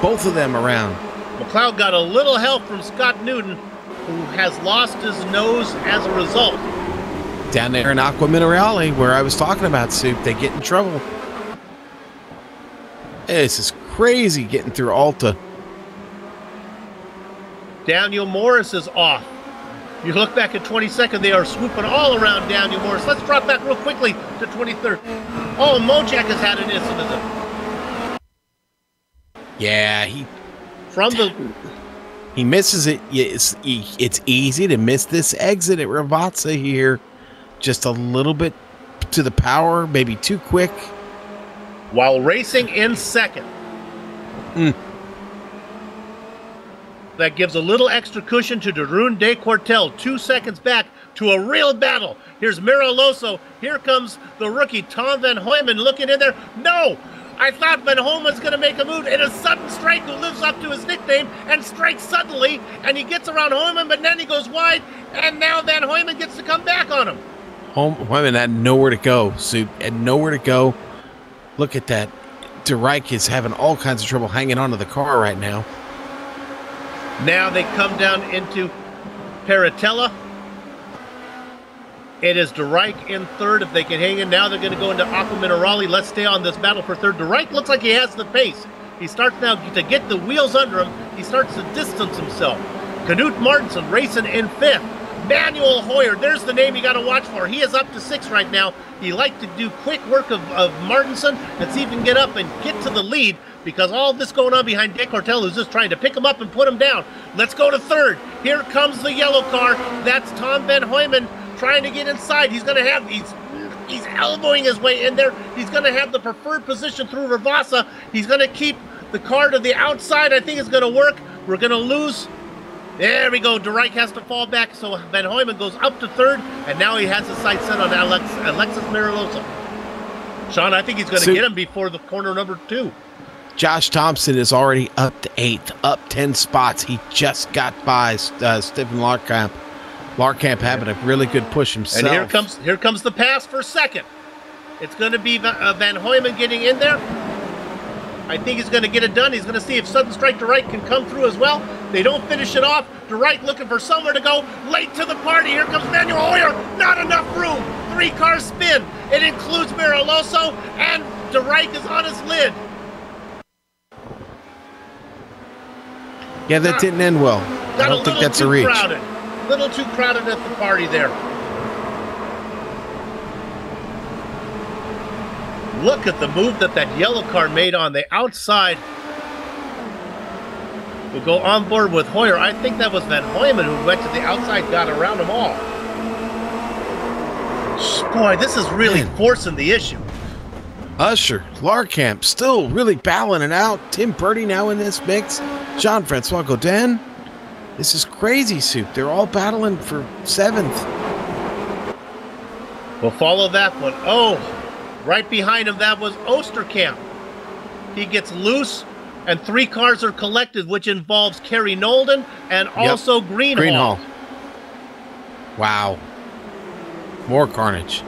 C: Both of them around.
D: McLeod got a little help from Scott Newton, who has lost his nose as a result.
C: Down there in Aqua Minerale, where I was talking about, Soup, they get in trouble. This is crazy getting through Alta.
D: Daniel Morris is off. You look back at 22nd, they are swooping all around Daniel Morris. Let's drop back real quickly to 23rd. Oh, Mojak has had an incident.
C: Yeah, he misses it. It's easy to miss this exit at Ravazza here. Just a little bit to the power, maybe too quick.
D: While racing in second. That gives a little extra cushion to Jeroen de Cortel. 2 seconds back to a real battle. Here's Miraloso. Here comes the rookie Tom van Hoyeman looking in there. No! I thought Van Hoyeman's going to make a move. It is Sudden Strike who lives up to his nickname and strikes suddenly. And he gets around Hoyeman, but then he goes wide. And now Van Hoyeman gets to come back on him.
C: Hoyeman had nowhere to go, Soup. Had nowhere to go. Look at that. De Rijk is having all kinds of trouble hanging onto the car right now.
D: Now they come down into Paratella. It is De Rijk in third. If they can hang in, now they're going to go into Aqua Minerale. Let's stay on this battle for third. De Rijk looks like he has the pace. He starts now to get the wheels under him. He starts to distance himself. Knut Martinson racing in fifth. Manuel Hoyer, there's the name you got to watch for. He is up to 6 right now. He likes to do quick work of Martinson and see if he can get up and get to the lead, because all this going on behind De Cortel, who's just trying to pick him up and put him down. Let's go to third. Here comes the yellow car. That's Tom van Hoyeman trying to get inside. He's going to have, he's elbowing his way in there. He's going to have the preferred position through Ravazza. He's going to keep the car to the outside. I think it's going to work. We're going to lose. There we go. De Rijk has to fall back, so Van Hoyeman goes up to third, and now he has his sights set on Alexis Miralosa. Sean, I think he's going to get him before the corner number 2.
C: Josh Thompson is already up to 8th, up 10 spots. He just got by Stephen Larkamp. Larkamp having a really good push himself.
D: And here comes the pass for second. It's going to be Van Hoyman getting in there. I think he's going to get it done. He's going to see if Sudden Strike to Right can come through as well. They don't finish it off. De Right looking for somewhere to go. Late to the party. Here comes Manuel Hoyer. Not enough room. 3-car spin. It includes Miraloso, and De Right is on his lid.
C: Yeah, that didn't end well. I don't think that's a reach.
D: A little too crowded at the party there. Look at the move that yellow car made on the outside. We'll go on board with Hoyer. I think that was Van Hoyman who went to the outside, got around them all. Boy, this is really forcing the issue.
C: Usher, Larkamp still really battling it out. Tim Purdy now in this mix. Jean-Francois Godin. This is crazy soup. They're all battling for 7th.
D: We'll follow that one. Oh, right behind him, that was Osterkamp. He gets loose, and 3 cars are collected, which involves Kerry Nolden and also Greenhall.
C: Wow. More carnage.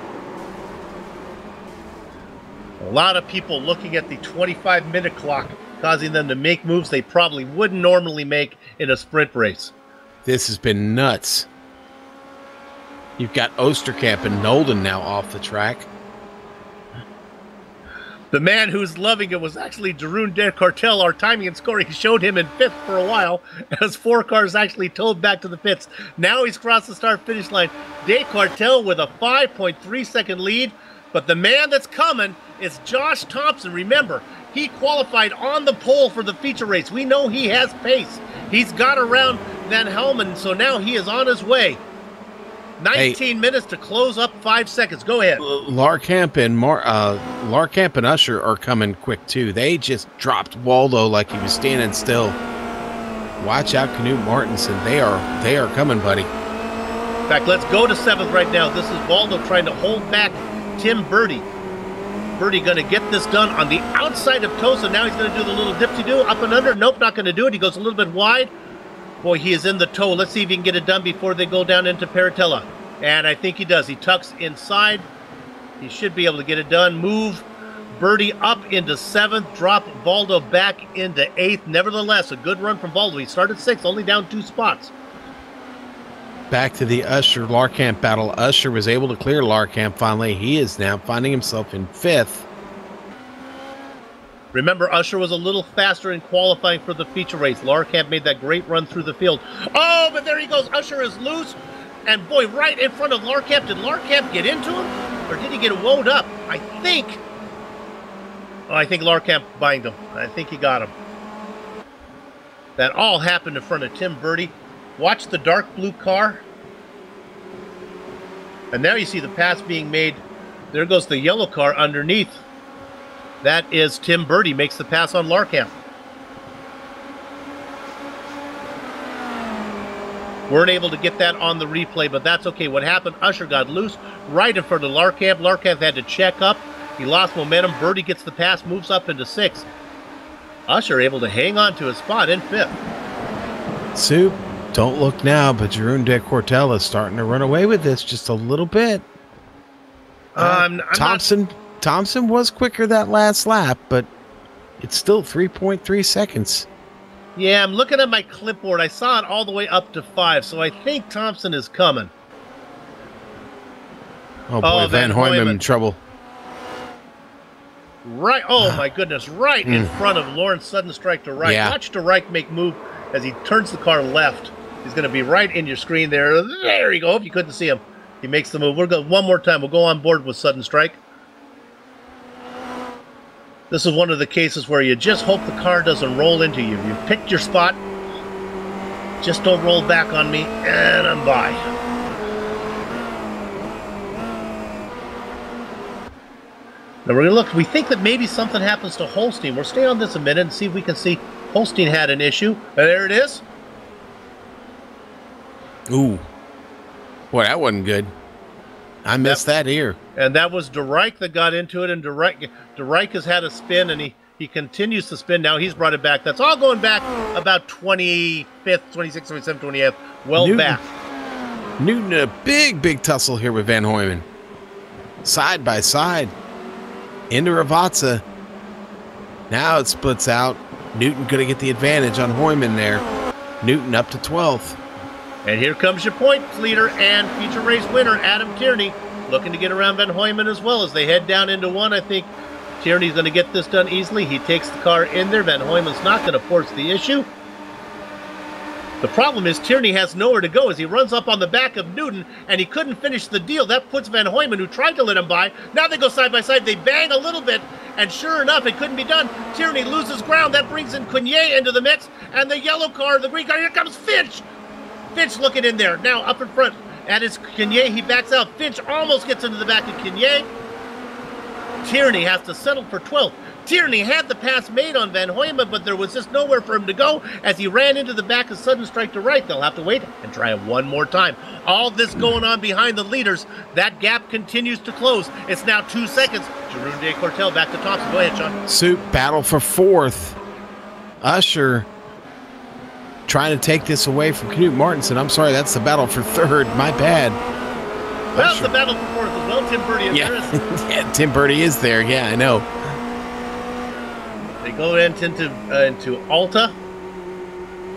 D: A lot of people looking at the 25-minute clock, causing them to make moves they probably wouldn't normally make in a sprint race.
C: This has been nuts. You've got Osterkamp and Nolden now off the track.
D: The man who's loving it was actually Jeroen de Cartel. Our timing and scoring showed him in 5th for a while, as 4 cars actually towed back to the pits. Now he's crossed the start-finish line. De Cartel with a 5.3-second lead, but the man that's coming is Josh Thompson. Remember, he qualified on the pole for the feature race. We know he has pace. He's got around Van Helmen, so now he is on his way. 19 minutes to close up 5 seconds. Go ahead.
C: Larkamp and Usher are coming quick too. They just dropped Waldo like he was standing still. Watch out, Knut Martinson. They are coming, buddy.
D: In fact, let's go to 7th right now. This is Waldo trying to hold back Tim Birdie. Birdie going to get this done on the outside of Tosa. Now he's going to do the little dipsy-do, up and under. Nope, not going to do it. He goes a little bit wide. Boy, he is in the toe. Let's see if he can get it done before they go down into Paratella. And I think he does. He tucks inside. He should be able to get it done. Move Birdie up into 7th. Drop Valdo back into 8th. Nevertheless, a good run from Valdo. He started 6th, only down 2 spots.
C: Back to the Usher-Larkamp battle. Usher was able to clear Larkamp finally. He is now finding himself in 5th.
D: Remember, Usher was a little faster in qualifying for the feature race. Larkamp made that great run through the field. Oh, but there he goes. Usher is loose. And boy, right in front of Larkamp. Did Larkamp get into him? Or did he get woed up? I think Larkamp banged him. I think he got him. That all happened in front of Tim Birdie. Watch the dark blue car. And now you see the pass being made. There goes the yellow car underneath. That is Tim Birdie, makes the pass on Larkamp. Weren't able to get that on the replay, but that's okay. What happened, Usher got loose right in front of Larkamp. Larkamp had to check up. He lost momentum. Birdie gets the pass, moves up into 6th. Usher able to hang on to his spot in 5th.
C: Soup, don't look now, but Jeroen de Cortella is starting to run away with this just a little bit. Thompson was quicker that last lap, but it's still 3.3 seconds.
D: Yeah, I'm looking at my clipboard. I saw it all the way up to 5, so I think Thompson is coming.
C: Oh, boy, Van Hoyman in trouble.
D: Right, oh my goodness, right in front of Lawrence Sudden Strike to Right.
C: Yeah.
D: Watch to Right make move as he turns the car left. He's going to be right in your screen there. There you go. Hope you couldn't see him. He makes the move. We'll go one more time. We'll go on board with Sudden Strike. This is one of the cases where you just hope the car doesn't roll into you. You've picked your spot. Just don't roll back on me, and I'm by. Now we're going to look. We think that maybe something happens to Holstein. We'll stay on this a minute and see if we can see Holstein had an issue. There it is.
C: Ooh. Boy, that wasn't good. I missed that here.
D: And that was De Rijk that got into it, and De Rijk has had a spin, and he He continues to spin. Now he's brought it back. That's all going back about 25th, 26th, 27th, 28th. Well
C: Newton.
D: back.
C: Newton, a big tussle here with Van Hoyman. Side by side. Into Ravazza. Now it splits out. Newton going to get the advantage on Hoyman there. Newton up to 12th.
D: And here comes your points leader and feature race winner, Adam Tierney, looking to get around Van Hoyman as well as they head down into one. I think Tierney's going to get this done easily. He takes the car in there. Van Hoyman's not going to force the issue. The problem is Tierney has nowhere to go as he runs up on the back of Newton, and he couldn't finish the deal. That puts Van Hoyman, who tried to let him by. Now they go side by side. They bang a little bit, and sure enough, it couldn't be done. Tierney loses ground. That brings in Cugnier into the mix, and the yellow car, the green car. Here comes Finch. Finch looking in there. Now up in front. At his Cugnier, he backs out. Finch almost gets into the back of Cugnier. Tierney has to settle for 12th. Tierney had the pass made on Van Hoyman, but there was just nowhere for him to go as he ran into the back of sudden strike to right. They'll have to wait and try it one more time. All this going on behind the leaders. That gap continues to close. It's now 2 seconds. Jeroen de Cortel back to Thompson. Go ahead, Sean.
C: Soup battle for 4th. Usher trying to take this away from Knut Martinson. I'm sorry, that's the battle for 3rd. My bad.
D: Well, it's the battle for 4th as well. Tim Birdie is there.
C: Yeah, Tim Birdie is there. Yeah, I know.
D: They go into Alta.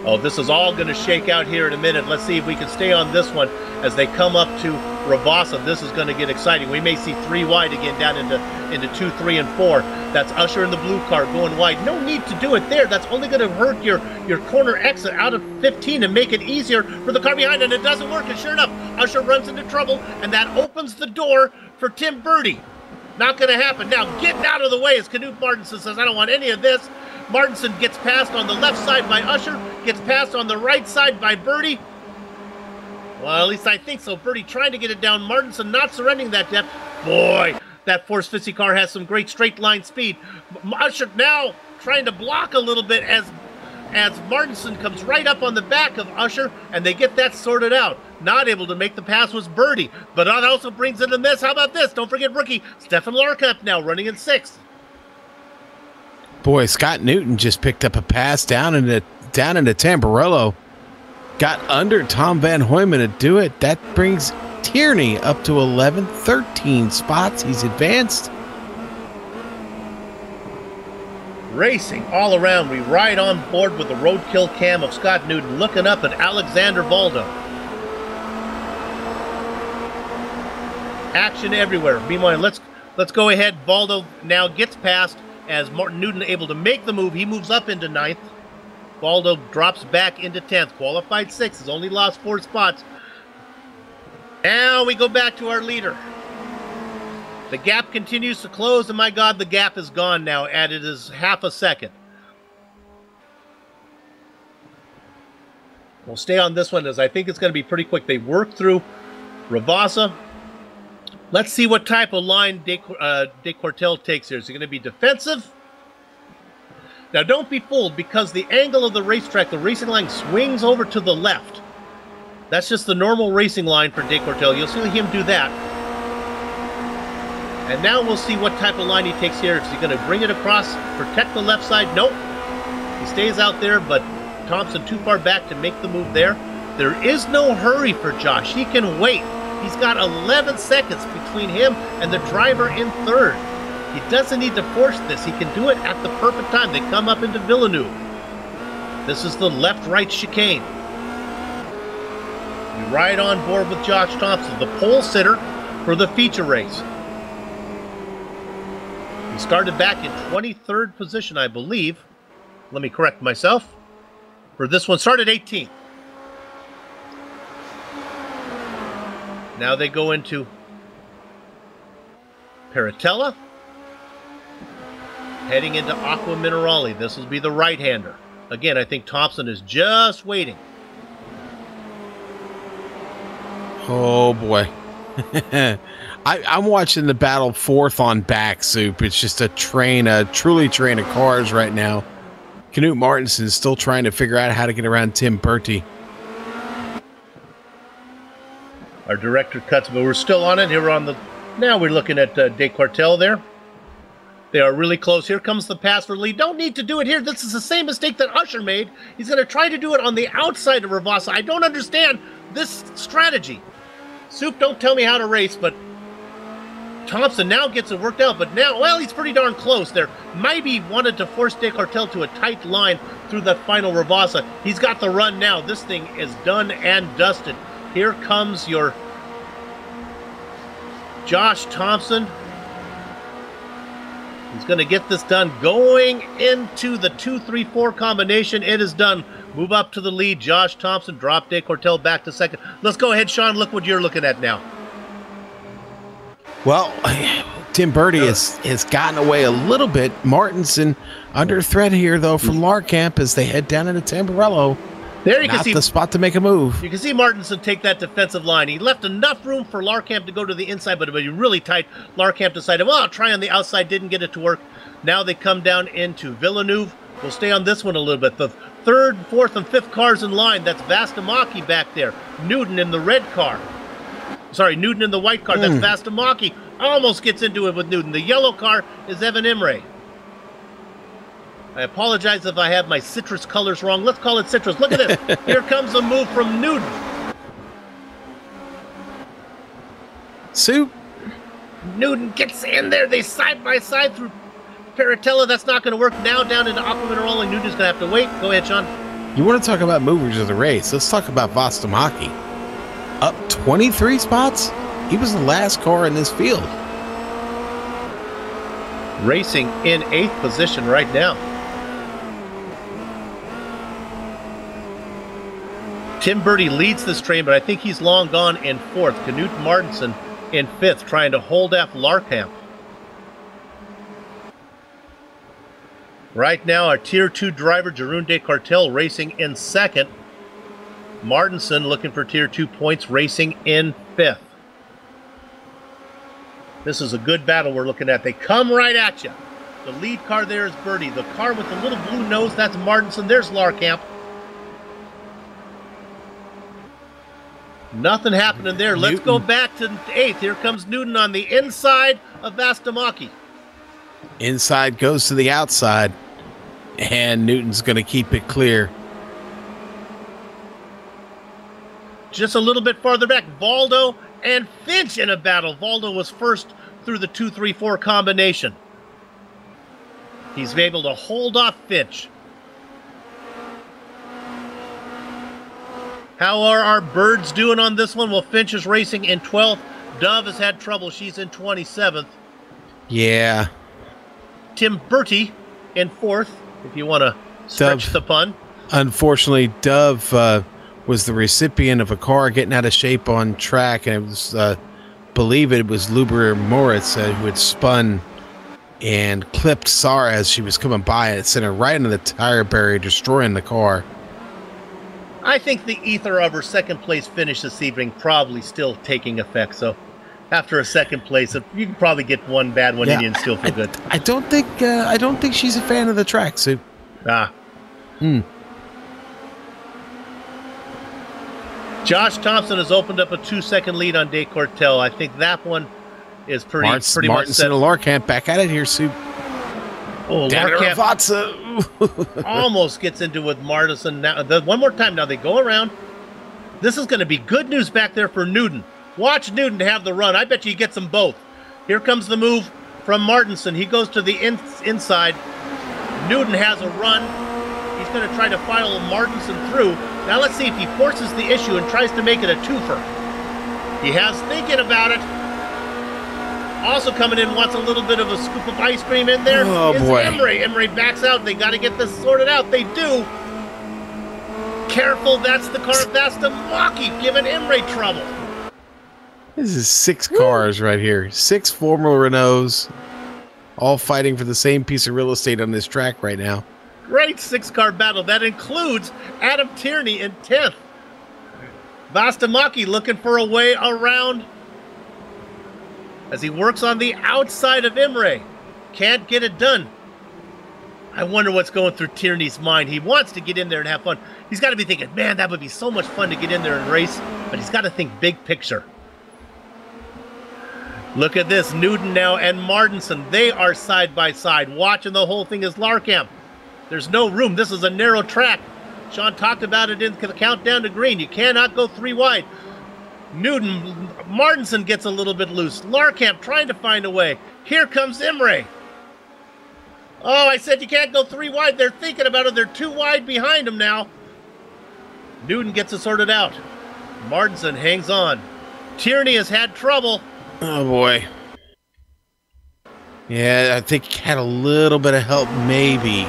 D: Oh, this is all going to shake out here in a minute. Let's see if we can stay on this one as they come up to Ravazza. This is going to get exciting. We may see 3 wide again down into 2, 3, and 4. That's Usher in the blue car going wide. No need to do it there. That's only going to hurt your corner exit out of 15 and make it easier for the car behind, and it doesn't work. And sure enough, Usher runs into trouble, and that opens the door for Tim Birdie. Not going to happen. Now, getting out of the way as Knut Martinson says, I don't want any of this. Martinson gets passed on the left side by Usher, gets passed on the right side by Birdie. Well, at least I think so. Birdie trying to get it down. Martinson not surrendering that depth. Boy, that Force Fizzy car has some great straight line speed. Usher now trying to block a little bit as Martinson comes right up on the back of Usher, and they get that sorted out. Not able to make the pass was Birdie, but that also brings in the miss. How about this? Don't forget rookie Stefan Larkup now running in 6th.
C: Boy, Scott Newton just picked up a pass down into Tamburello. Got under Tom Van Hoyman to do it. That brings Tierney up to 11, 13 spots. He's advanced.
D: Racing all around. We ride on board with the roadkill cam of Scott Newton, looking up at Alexander Valdo. Action everywhere. Meanwhile, let's go ahead. Valdo now gets past as Martin Newton able to make the move. He moves up into 9th. Valdo drops back into 10th. Qualified 6th. Has only lost 4 spots. Now we go back to our leader. The gap continues to close, and my God, the gap is gone now. Added is half a second. We'll stay on this one as I think it's going to be pretty quick. They work through Ravazza. Let's see what type of line De Cortel takes here. Is it going to be defensive? Now, don't be fooled, because the angle of the racetrack, the racing line swings over to the left. That's just the normal racing line for De Cortel. You'll see him do that. And now we'll see what type of line he takes here. Is he going to bring it across, protect the left side? Nope. He stays out there, but Thompson too far back to make the move there. There is no hurry for Josh. He can wait. He's got 11 seconds between him and the driver in 3rd. He doesn't need to force this. He can do it at the perfect time. They come up into Villeneuve. This is the left-right chicane. We ride on board with Josh Thompson, the pole sitter for the feature race. He started back in 23rd position, I believe. Let me correct myself. For this one, started 18th. Now they go into Paratella. Heading into Aqua Minerale. This will be the right-hander. Again, I think Thompson is just waiting.
C: Oh, boy. I'm watching the battle 4th on back, Soup. It's just a truly train of cars right now. Knut Martinson is still trying to figure out how to get around Tim Birdie.
D: Our director cuts, but we're still on it. Here we're on the... Now we're looking at De Cortel there. They are really close. Here comes the pass for lead. Don't need to do it here. This is the same mistake that Usher made. He's going to try to do it on the outside of Ravassa. I don't understand this strategy. Soup, don't tell me how to race, but Thompson now gets it worked out. But now, well, he's pretty darn close there. Maybe wanted to force Descartes to a tight line through that final Ravassa. He's got the run now. This thing is done and dusted. Here comes your Josh Thompson. He's going to get this done. Going into the 2-3-4 combination. It is done. Move up to the lead. Josh Thompson. Drop Descartes back to second. Let's go ahead, Sean. Look what you're looking at now.
C: Well, Tim Birdie has gotten away a little bit. Martinson under threat here, though, from Larkamp as they head down into Tamburello.
D: There you can
C: Not
D: see
C: the spot to make a move.
D: You can see Martinson take that defensive line. He left enough room for Larkamp to go to the inside, but it would be really tight. Larkamp decided, well, I'll try on the outside. Didn't get it to work. Now they come down into Villeneuve. We'll stay on this one a little bit. The third, fourth, and fifth cars in line. That's Vastamaki back there. Newton in the red car. Sorry, Newton in the white car. That's Vastamaki. Almost gets into it with Newton. The yellow car is Evan Imre. I apologize if I have my citrus colors wrong. Let's call it citrus. Look at this. Here comes a move from Newton.
C: Soup.
D: Newton gets in there. They side by side through Paratella. That's not going to work. Now down into Aqua Minerale. Newton's going to have to wait. Go ahead, Sean.
C: You want to talk about movers of the race? Let's talk about Vastamaki. Up 23 spots. He was the last car in this field.
D: Racing in 8th position right now. Tim Birdie leads this train, but I think he's long gone in 4th. Knut Martinson in 5th, trying to hold off Larkamp. Right now, our Tier 2 driver, Jeroen Descartes, racing in 2nd. Martinson looking for Tier 2 points, racing in 5th. This is a good battle we're looking at. They come right at you. The lead car there is Birdie. The car with the little blue nose, that's Martinson. There's Larkamp. Nothing happening there. Let's go back to 8th. Here comes Newton on the inside of Vastamaki.
C: Inside goes to the outside, and Newton's going to keep it clear.
D: Just a little bit farther back, Valdo and Finch in a battle. Valdo was first through the 2-3-4 combination. He's able to hold off Finch. How are our birds doing on this one? Well, Finch is racing in 12th. Dove has had trouble. She's in 27th.
C: Yeah.
D: Tim Bertie in 4th, if you want to stretch the pun.
C: Unfortunately, Dove was the recipient of a car getting out of shape on track, and it was, believe it was Luber Moritz who had spun and clipped Sarah as she was coming by, and it sent her right into the tire barrier, destroying the car.
D: I think the ether of her second place finish this evening probably still taking effect. So after a second place, you can probably get one bad one and still feel good.
C: I don't think she's a fan of the track, Sue.
D: Josh Thompson has opened up a 2-second lead on Descartes. I think that one is pretty much set.
C: Martinson and Larkamp back at it here, Sue.
D: Oh, Larkamp almost gets into with Martinson. Now, one more time. Now they go around. This is going to be good news back there for Newton. Watch Newton have the run. I bet you he gets them both. Here comes the move from Martinson. He goes to the inside. Newton has a run. He's going to try to follow Martinson through. Now let's see if he forces the issue and tries to make it a twofer. He has thinking about it. Also coming in, wants a little bit of a scoop of ice cream in there.
C: Oh, boy.
D: Emery. Emery backs out. They got to get this sorted out. They do. Careful, that's the car of Vastamaki giving Emery trouble.
C: This is 6 cars right here. 6 Formula Renaults, all fighting for the same piece of real estate on this track right now.
D: Great 6-car battle. That includes Adam Tierney in 10th. Vastamaki looking for a way around as he works on the outside of Imre. Can't get it done. I wonder what's going through Tierney's mind. He wants to get in there and have fun. He's got to be thinking, man, that would be so much fun to get in there and race, but he's got to think big picture. Look at this. Newton now and Martinson. They are side by side. Watching the whole thing is Larkamp. There's no room. This is a narrow track. Sean talked about it in the countdown to green. You cannot go 3 wide. Newton, Martinson gets a little bit loose. Larkamp trying to find a way. Here comes Imre. Oh, I said you can't go 3 wide. They're thinking about it. They're 2 wide behind him now. Newton gets it sorted out. Martinson hangs on. Tierney has had trouble.
C: Oh, boy. Yeah, I think he had a little bit of help, maybe.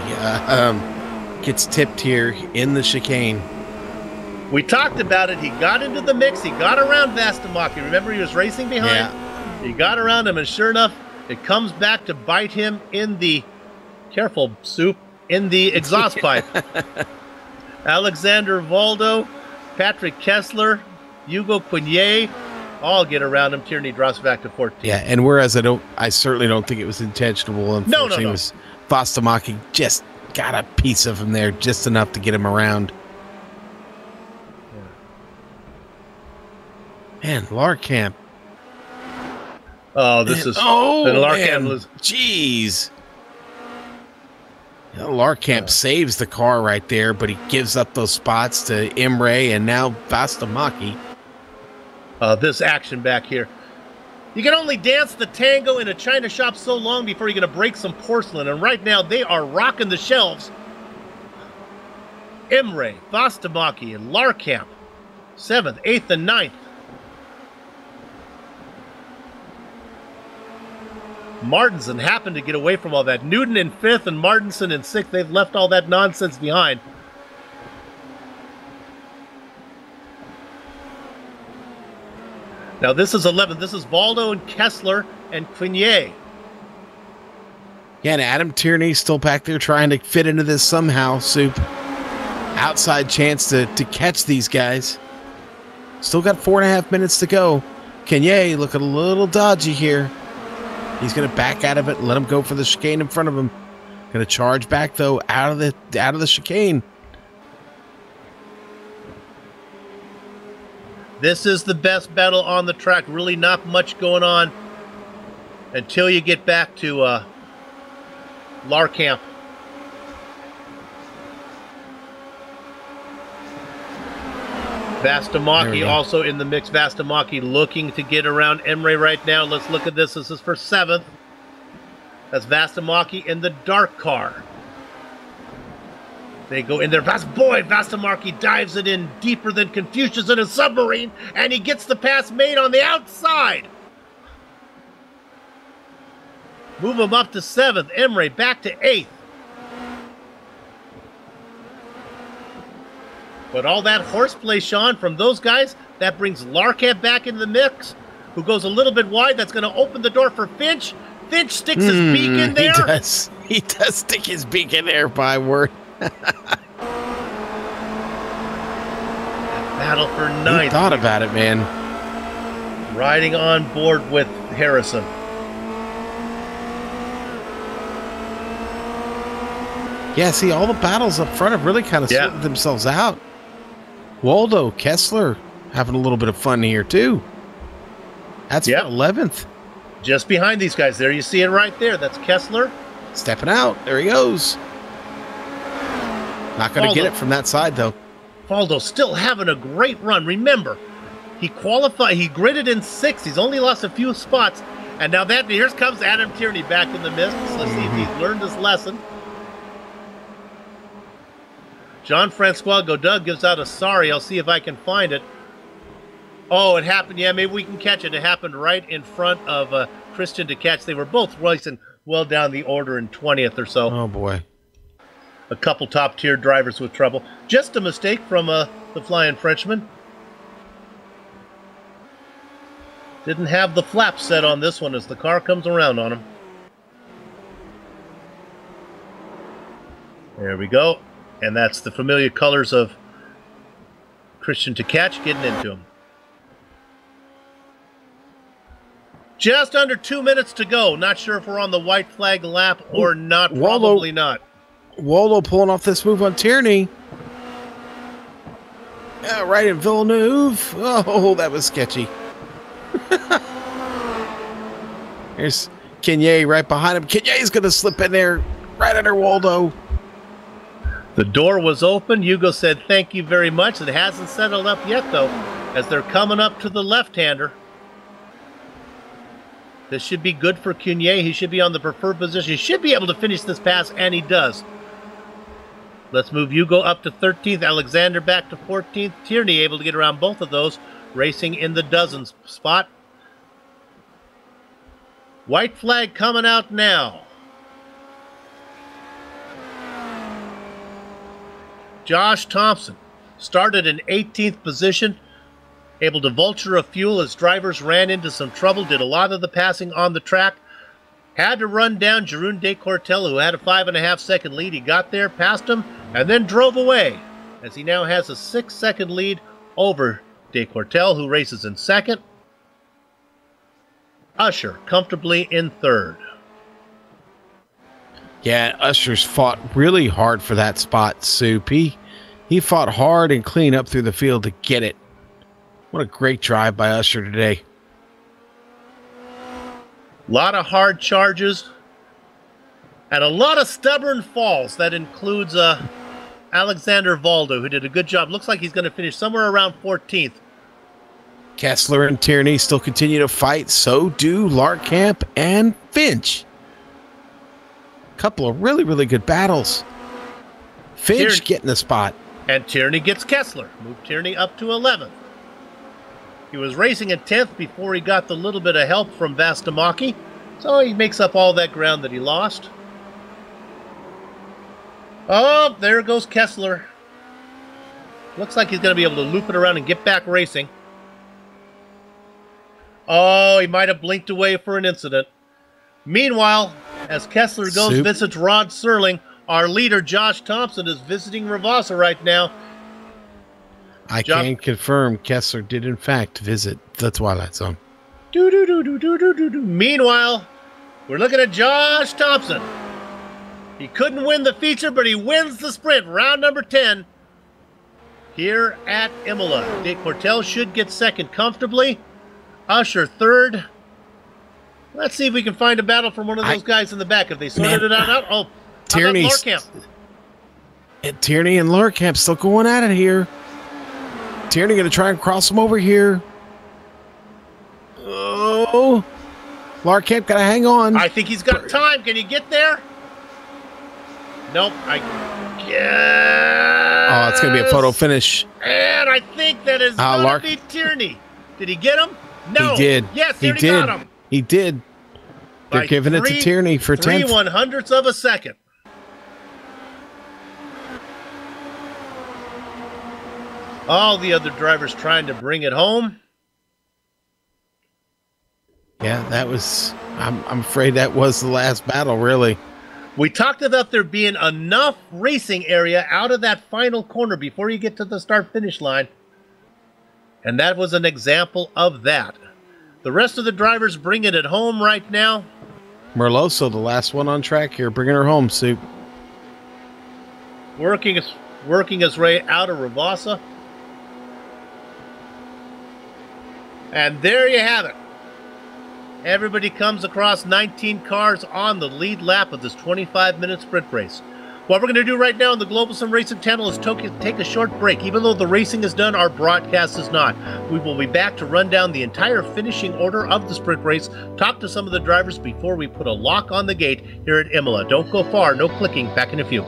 C: Gets tipped here in the chicane.
D: We talked about it. He got into the mix. He got around Vastamaki. Remember, he was racing behind?
C: Yeah.
D: He got around him, and sure enough, it comes back to bite him in the, careful, Soup, in the exhaust pipe. Alexander Valdo, Patrick Kessler, Hugo Quinier, all get around him. Tierney drops back to 14.
C: Yeah, and whereas I certainly don't think it was intentional. Unfortunately,
D: No.
C: it was Vastamaki just got a piece of him there, just enough to get him around. Man, Larkamp.
D: Oh, this is...
C: Oh,
D: Larkamp
C: man. Jeez. You know, Larkamp saves the car right there, but he gives up those spots to Imre and now Vastamaki.
D: This action back here. You can only dance the tango in a china shop so long before you're going to break some porcelain, and right now they are rocking the shelves. Imre, Vastamaki, and Larkamp, 7th, 8th, and 9th. Martinson happened to get away from all that. Newton in 5th and Martinson in 6th. They've left all that nonsense behind. Now this is 11th. This is Valdo and Kessler and Quinier.
C: Yeah, and Adam Tierney still back there trying to fit into this somehow, Soup. Outside chance to catch these guys. Still got 4.5 minutes to go. Quinier looking a little dodgy here. He's going to back out of it and let him go for the chicane in front of him. Going to charge back, though, out of the chicane.
D: This is the best battle on the track. Really not much going on until you get back to Larkamp. Vastamaki also in the mix. Vastamaki looking to get around Imre right now. Let's look at this. This is for 7th. That's Vastamaki in the dark car. They go in there. Vastamaki dives it in deeper than Confucius in a submarine, and he gets the pass made on the outside. Move him up to 7th. Imre back to 8th. But all that horseplay, Sean, from those guys, that brings Larkamp back into the mix, who goes a little bit wide. That's going to open the door for Finch. Finch sticks his beak in there.
C: He does. He does stick his beak in there, by word.
D: Battle for 9th.
C: He thought about it, man.
D: Riding on board with Harrison.
C: Yeah, see, all the battles up front have really kind of sorted themselves out. Waldo, Kessler, having a little bit of fun here, too. That's 11th.
D: Just behind these guys. There you see it right there. That's Kessler.
C: Stepping out. There he goes. Not going to get it from that side, though.
D: Valdo still having a great run. Remember, he qualified. He gridded in 6th. He's only lost a few spots. And now here comes Adam Tierney back in the mist. Let's see if he's learned his lesson. Jean-Francois Godin gives out a sorry. I'll see if I can find it. Oh, it happened. Yeah, maybe we can catch it. It happened right in front of Christian to catch. They were both racing well down the order in 20th or so.
C: Oh, boy.
D: A couple top-tier drivers with trouble. Just a mistake from the Flying Frenchman. Didn't have the flap set on this one as the car comes around on him. There we go. And that's the familiar colors of Christian to catch getting into him. Just under 2 minutes to go. Not sure if we're on the white flag lap or not. Probably not.
C: Waldo pulling off this move on Tierney. Yeah, right in Villeneuve. Oh, that was sketchy. There's Kenye right behind him. Kenye's going to slip in there right under Waldo.
D: The door was open. Hugo said, thank you very much. It hasn't settled up yet, though, as they're coming up to the left-hander. This should be good for Cunier. He should be on the preferred position. He should be able to finish this pass, and he does. Let's move Hugo up to 13th. Alexander back to 14th. Tierney able to get around both of those, racing in the dozens spot. White flag coming out now. Josh Thompson started in 18th position, able to vulture a fuel as drivers ran into some trouble, did a lot of the passing on the track. Had to run down Jeroen de Cortel, who had a 5.5-second lead. He got there, passed him, and then drove away, as he now has a 6-second lead over de Cortel, who races in second. Usher comfortably in third.
C: Yeah, Usher's fought really hard for that spot, Soup. He fought hard and clean up through the field to get it. What a great drive by Usher today.
D: A lot of hard charges and a lot of stubborn falls. That includes Alexander Valdo, who did a good job. Looks like he's going to finish somewhere around 14th.
C: Kessler and Tierney still continue to fight. So do Larkamp and Finch. Couple of really, really good battles. Finch getting the spot.
D: And Tierney gets Kessler. Move Tierney up to 11th. He was racing in 10th before he got the little bit of help from Vastamaki. So he makes up all that ground that he lost. Oh, there goes Kessler. Looks like he's going to be able to loop it around and get back racing. Oh, he might have blinked away for an incident. Meanwhile, as Kessler goes, visits Rod Serling, our leader, Josh Thompson, is visiting Ravassa right now.
C: I can confirm Kessler did, in fact, visit the Twilight Zone.
D: Meanwhile, we're looking at Josh Thompson. He couldn't win the feature, but he wins the sprint. Round number 10 here at Imola. De Cortel should get second comfortably. Usher third. Let's see if we can find a battle from one of those guys in the back. If they sorted it out. Oh,
C: Tierney. Tierney and Larkamp still going at it here. Tierney going to try and cross him over here. Oh, Larkamp got to hang on.
D: I think he's got time. Can he get there? Nope.
C: Oh, it's going to be a photo finish.
D: And I think that is going to be Tierney. Did he get him? No.
C: He did.
D: Yes, he got him.
C: He did. They're giving it to Tierney for 10th.
D: 3/100ths of a second. All the other drivers trying to bring it home.
C: Yeah, that was, I'm afraid that was the last battle, really.
D: We talked about there being enough racing area out of that final corner before you get to the start-finish line. And that was an example of that. The rest of the drivers bringing it home right now.
C: Merloso, the last one on track here, bringing her home, Soup.
D: Working his way out of Ravassa. And there you have it. Everybody comes across 19 cars on the lead lap of this 25-minute sprint race. What we're going to do right now on the Global Sim Racing channel is take a short break. Even though the racing is done, our broadcast is not. We will be back to run down the entire finishing order of the sprint race, talk to some of the drivers before we put a lock on the gate here at Imola. Don't go far, no clicking, back in a few.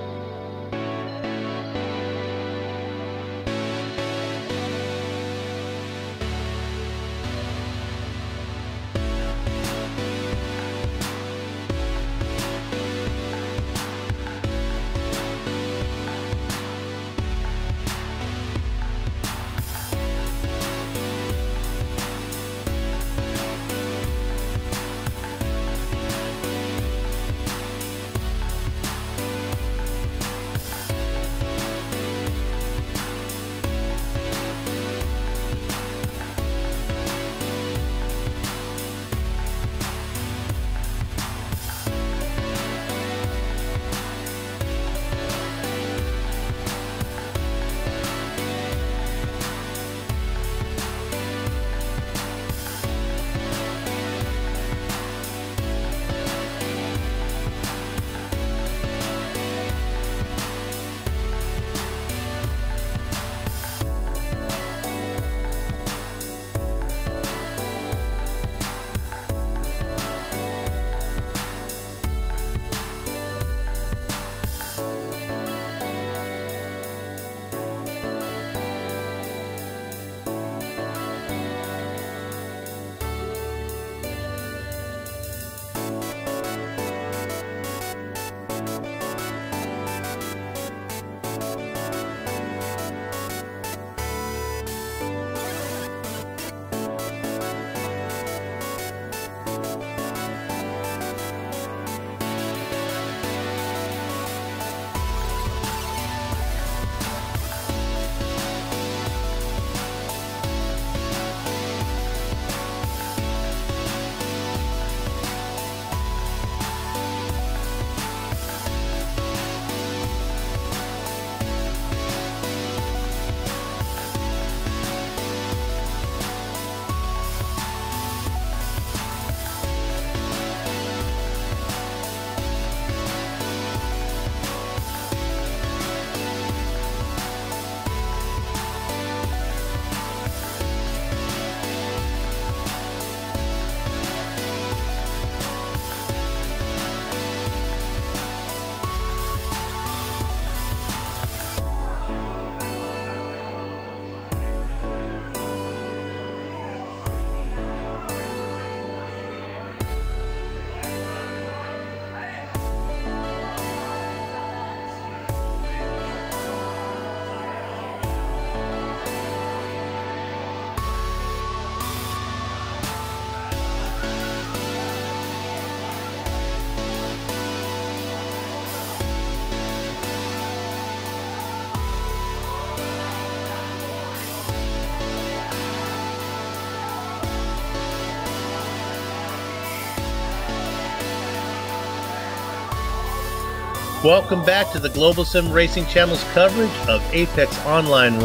D: Welcome back to the Global Sim Racing Channel's coverage of Apex Online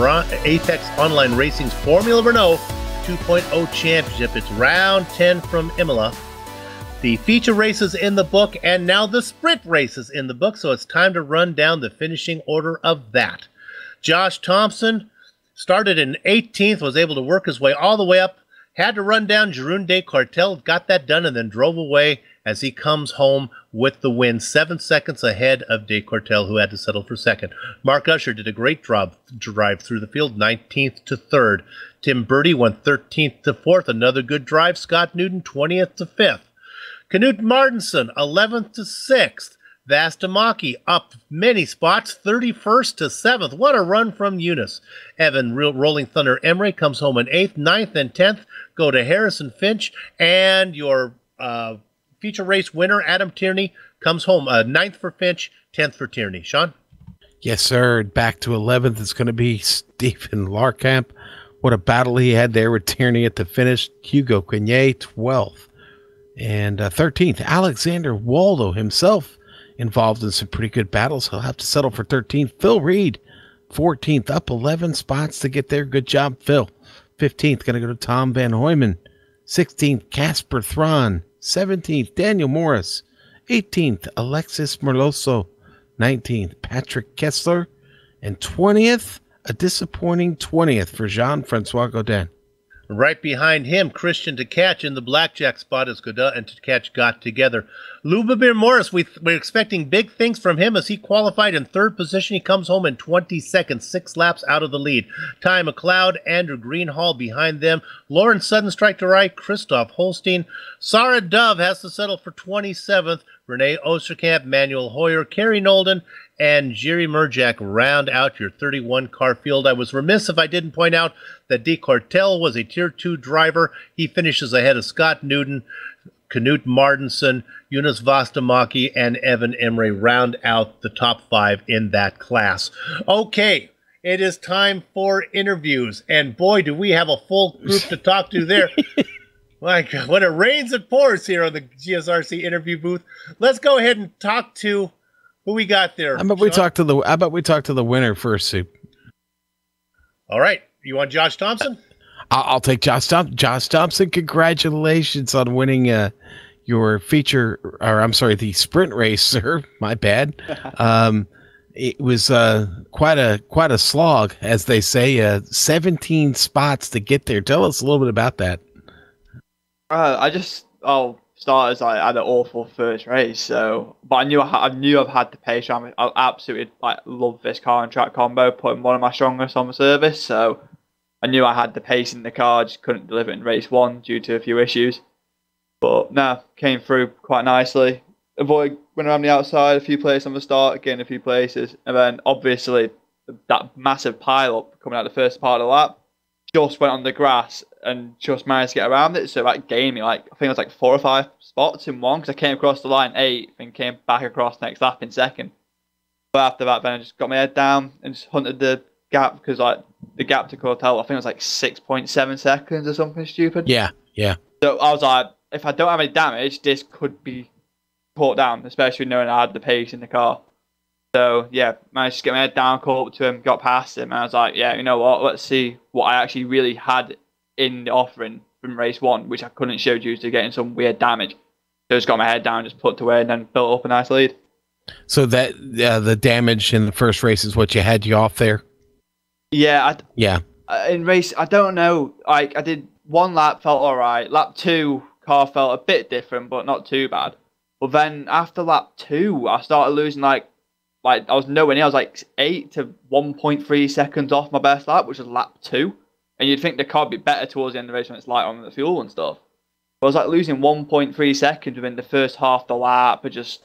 D: Racing's Formula Renault 2.0 Championship. It's round 10 from Imola. The feature races in the book, and now the sprint races in the book, so it's time to run down the finishing order of that. Josh Thompson started in 18th, was able to work his way all the way up, had to run down Jeroen de Cartel, got that done, and then drove away as he comes home with the win, 7 seconds ahead of de Cartel, who had to settle for second. Mark Usher did a great drive through the field, 19th to 3rd. Tim Birdie went 13th to 4th, another good drive. Scott Newton, 20th to 5th. Knut Martinson, 11th to 6th. Vastamaki up many spots, 31st to 7th. What a run from Eunice. Evan Rolling Thunder Emery comes home in 8th, 9th, and 10th. Go to Harrison Finch, and your feature race winner, Adam Tierney, comes home 9th for Finch, 10th for Tierney. Sean?
C: Yes, sir. Back to 11th. It's going to be Stephen Larkamp. What a battle he had there with Tierney at the finish. Hugo Quignet, 12th. And 13th, Alexander Waldo himself involved in some pretty good battles. He'll have to settle for 13th. Phil Reed, 14th, up 11 spots to get there. Good job, Phil. 15th, going to go to Tom Van Hoyman. 16th, Casper Thron. 17th, Daniel Morris. 18th, Alexis Merloso. 19th, Patrick Kessler. And 20th, a disappointing 20th for Jean-Francois Godin.
D: Right behind him, Christian Tkach in the blackjack spot as Godin and Tkach got together. Lubomir Morris, we're expecting big things from him as he qualified in 3rd position. He comes home in 22nd, 6 laps out of the lead. Ty McLeod, Andrew Greenhall behind them. Lauren Sudden strike to right, Christoph Holstein. Sarah Dove has to settle for 27th. Renee Osterkamp, Manuel Hoyer, Kerry Nolden, and Jiri Merjak round out your 31-car field. I was remiss if I didn't point out that De Cartel was a Tier 2 driver. He finishes ahead of Scott Newton, Knut Martinson, Eunice Vastamaki, and Evan Emery round out the top 5 in that class. Okay, it is time for interviews. And boy, do we have a full group to talk to there. My God, when it rains, it pours here on the GSRC interview booth. Let's go ahead and talk to who we got there.
C: How about we talk to the winner first, Soup?
D: All right. You want Josh Thompson?
C: I'll take Josh Thompson. Josh Thompson, congratulations on winning your feature, or I'm sorry, the sprint race, sir. My bad. It was quite a slog, as they say. 17 spots to get there. Tell us a little bit about that.
E: I'll start as I had an awful first race, but I knew I've had the pace. I absolutely love this car and track combo, putting one of my strongest on the service. So I knew I had the pace in the car, just couldn't deliver it in race 1 due to a few issues. But no, came through quite nicely. Went around the outside, a few places on the start, gained a few places, and then obviously that massive pile up coming out the first part of the lap just went on the grass and just managed to get around it. So that gained me I think it was 4 or 5 spots in one, because I came across the line 8th and came back across next lap in 2nd. But after that, then I just got my head down and just hunted the gap, because the gap to Cortel, I think it was 6.7 seconds or something stupid.
C: Yeah.
E: So I was like, if I don't have any damage, this could be caught down, especially knowing I had the pace in the car. So yeah, managed to get my head down, caught up to him, got past him, and I was like, yeah, you know what, let's see what I actually really had in the offering from race 1, which I couldn't show due to getting some weird damage. So I just got my head down, just put away, and then built up a nice lead. So
C: that the damage in the first race is what had you off there?
E: Yeah.
C: Yeah.
E: In race, I don't know. I did 1 lap, felt all right. Lap 2, car felt a bit different, but not too bad. But then after lap 2, I started losing I was nowhere near. I was 8 to 1.3 seconds off my best lap, which was lap 2. And you'd think the car would be better towards the end of the race when it's light on the fuel and stuff. But I was losing 1.3 seconds within the first half of the lap. But just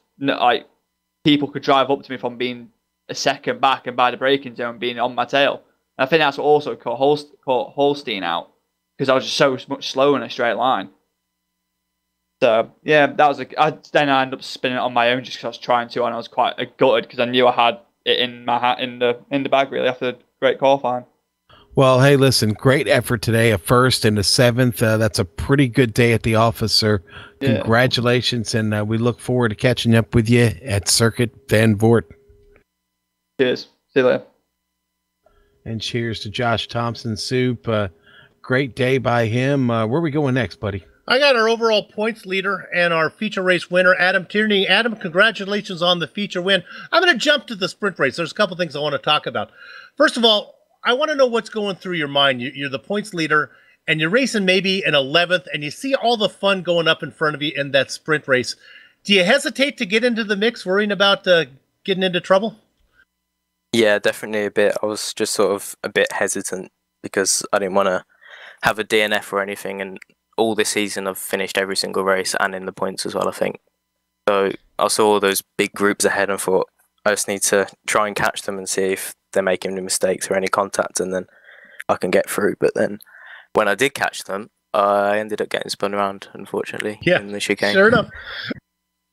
E: people could drive up to me from being a second back and by the braking zone being on my tail. And I think that's what also caught Holstein out, because I was just so much slower in a straight line. So yeah, that was then I ended up spinning it on my own just because I was trying to, and I was quite gutted because I knew I had it in my hat in the bag really after a great qualifying.
C: Well, hey, listen, great effort today. A first and a seventh. That's a pretty good day at the office, sir.
E: Yeah.
C: Congratulations, and we look forward to catching up with you at Circuit Van Voort.
E: Cheers. See you later.
C: And cheers to Josh Thompson, Soup. Great day by him. Where are we going next, buddy?
D: I got our overall points leader and our feature race winner, Adam Tierney. Adam, congratulations on the feature win. I'm going to jump to the sprint race. There's a couple things I want to talk about. First of all, I want to know what's going through your mind. You're the points leader, and you're racing maybe an 11th, and you see all the fun going up in front of you in that sprint race. Do you hesitate to get into the mix, worrying about getting into trouble?
F: Yeah, definitely a bit. I was just sort of a bit hesitant because I didn't want to have a DNF or anything, and all this season I've finished every single race and in the points as well, I think. So I saw all those big groups ahead and thought I just need to try and catch them and see if they're making any mistakes or any contact, and then I can get through. But then when I did catch them, I ended up getting spun around, unfortunately, in the chicane.
D: Sure enough.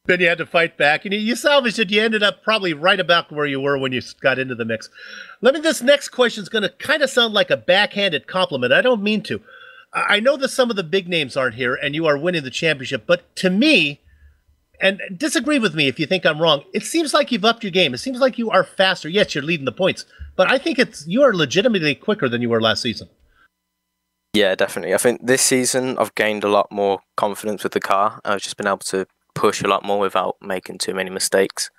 D: Then you had to fight back, and you salvaged it. You ended up probably right about where you were when you got into the mix. This next question is going to kind of sound like a backhanded compliment. I don't mean to. I know that some of the big names aren't here, and you are winning the championship, but to me, and disagree with me if you think I'm wrong, it seems like you've upped your game. It seems like you are faster. Yes, you're leading the points, but I think you are legitimately quicker than you were last season.
F: Yeah, definitely. I think this season I've gained a lot more confidence with the car. I've just been able to push a lot more without making too many mistakes.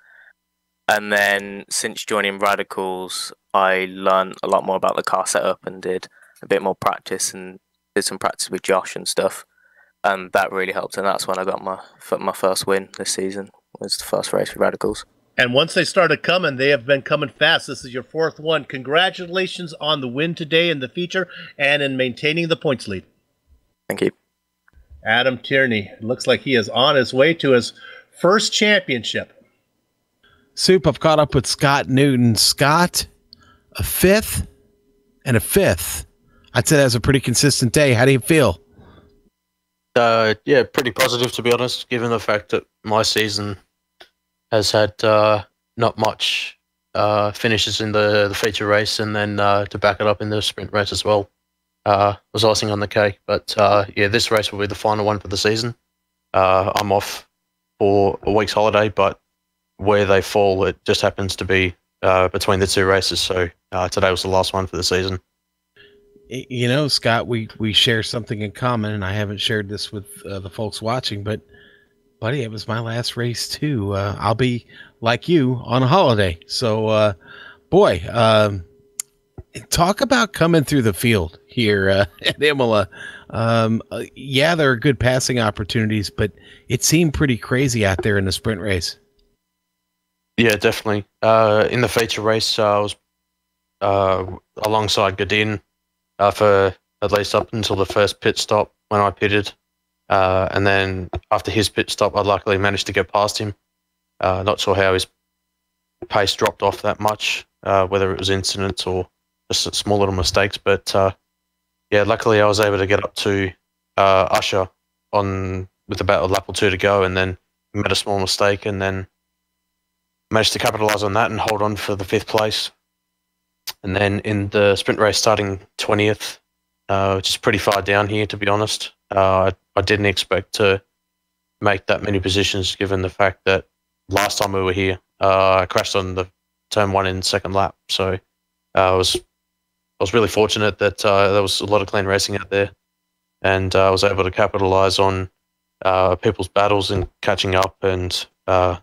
F: And then since joining Radicals, I learned a lot more about the car setup and did a bit more practice and did some practice with Josh and stuff. And that really helped. And that's when I got my first win this season. It was the first race with Radicals.
D: And once they started coming, they have been coming fast. This is your fourth one. Congratulations on the win today in the feature and in maintaining the points lead.
F: Thank you.
D: Adam Tierney, looks like he is on his way to his first championship.
C: Soup, I've caught up with Scott Newton. Scott, a fifth and a fifth. I'd say that's a pretty consistent day. How do you feel?
G: Yeah, pretty positive, to be honest, given the fact that my season has had not much finishes in the feature race, and then to back it up in the sprint race as well. Was icing on the cake. But yeah, this race will be the final one for the season. I'm off for a week's holiday, but where they fall, it just happens to be between the two races. So today was the last one for the season.
C: You know, Scott, we share something in common, and I haven't shared this with the folks watching, but buddy, it was my last race too. I'll be like you on a holiday. So, boy, talk about coming through the field here at Imola. Yeah, there are good passing opportunities, but it seemed pretty crazy out there in the sprint race.
G: Yeah, definitely. In the feature race, I was alongside Godin for at least up until the first pit stop when I pitted. And then after his pit stop, I luckily managed to get past him. Not sure how his pace dropped off that much, whether it was incidents or just small little mistakes. But yeah, luckily I was able to get up to Usher with about a lap or two to go, and then made a small mistake, and then managed to capitalise on that and hold on for the 5th place. And then in the sprint race, starting 20th, which is pretty far down here, to be honest. I didn't expect to make that many positions, given the fact that last time we were here, I crashed on the turn 1 in second lap. So I was really fortunate that there was a lot of clean racing out there, and I was able to capitalise on people's battles and catching up. And I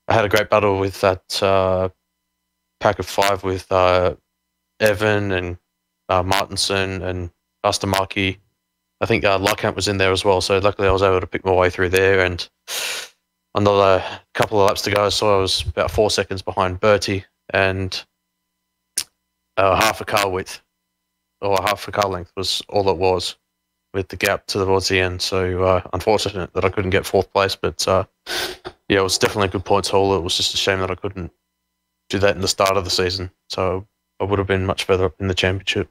G: had a great battle with that pack of 5 with Evan and Martinson and Buster Markey. I think Lycamp was in there as well, so luckily I was able to pick my way through there. And another couple of laps to go, so I was about 4 seconds behind Bertie, and half a car width, or half a car length was all it was, with the gap towards the end. So unfortunate that I couldn't get 4th place, but yeah, it was definitely a good points haul. It was just a shame that I couldn't do that in the start of the season, so I would have been much further up in the championship.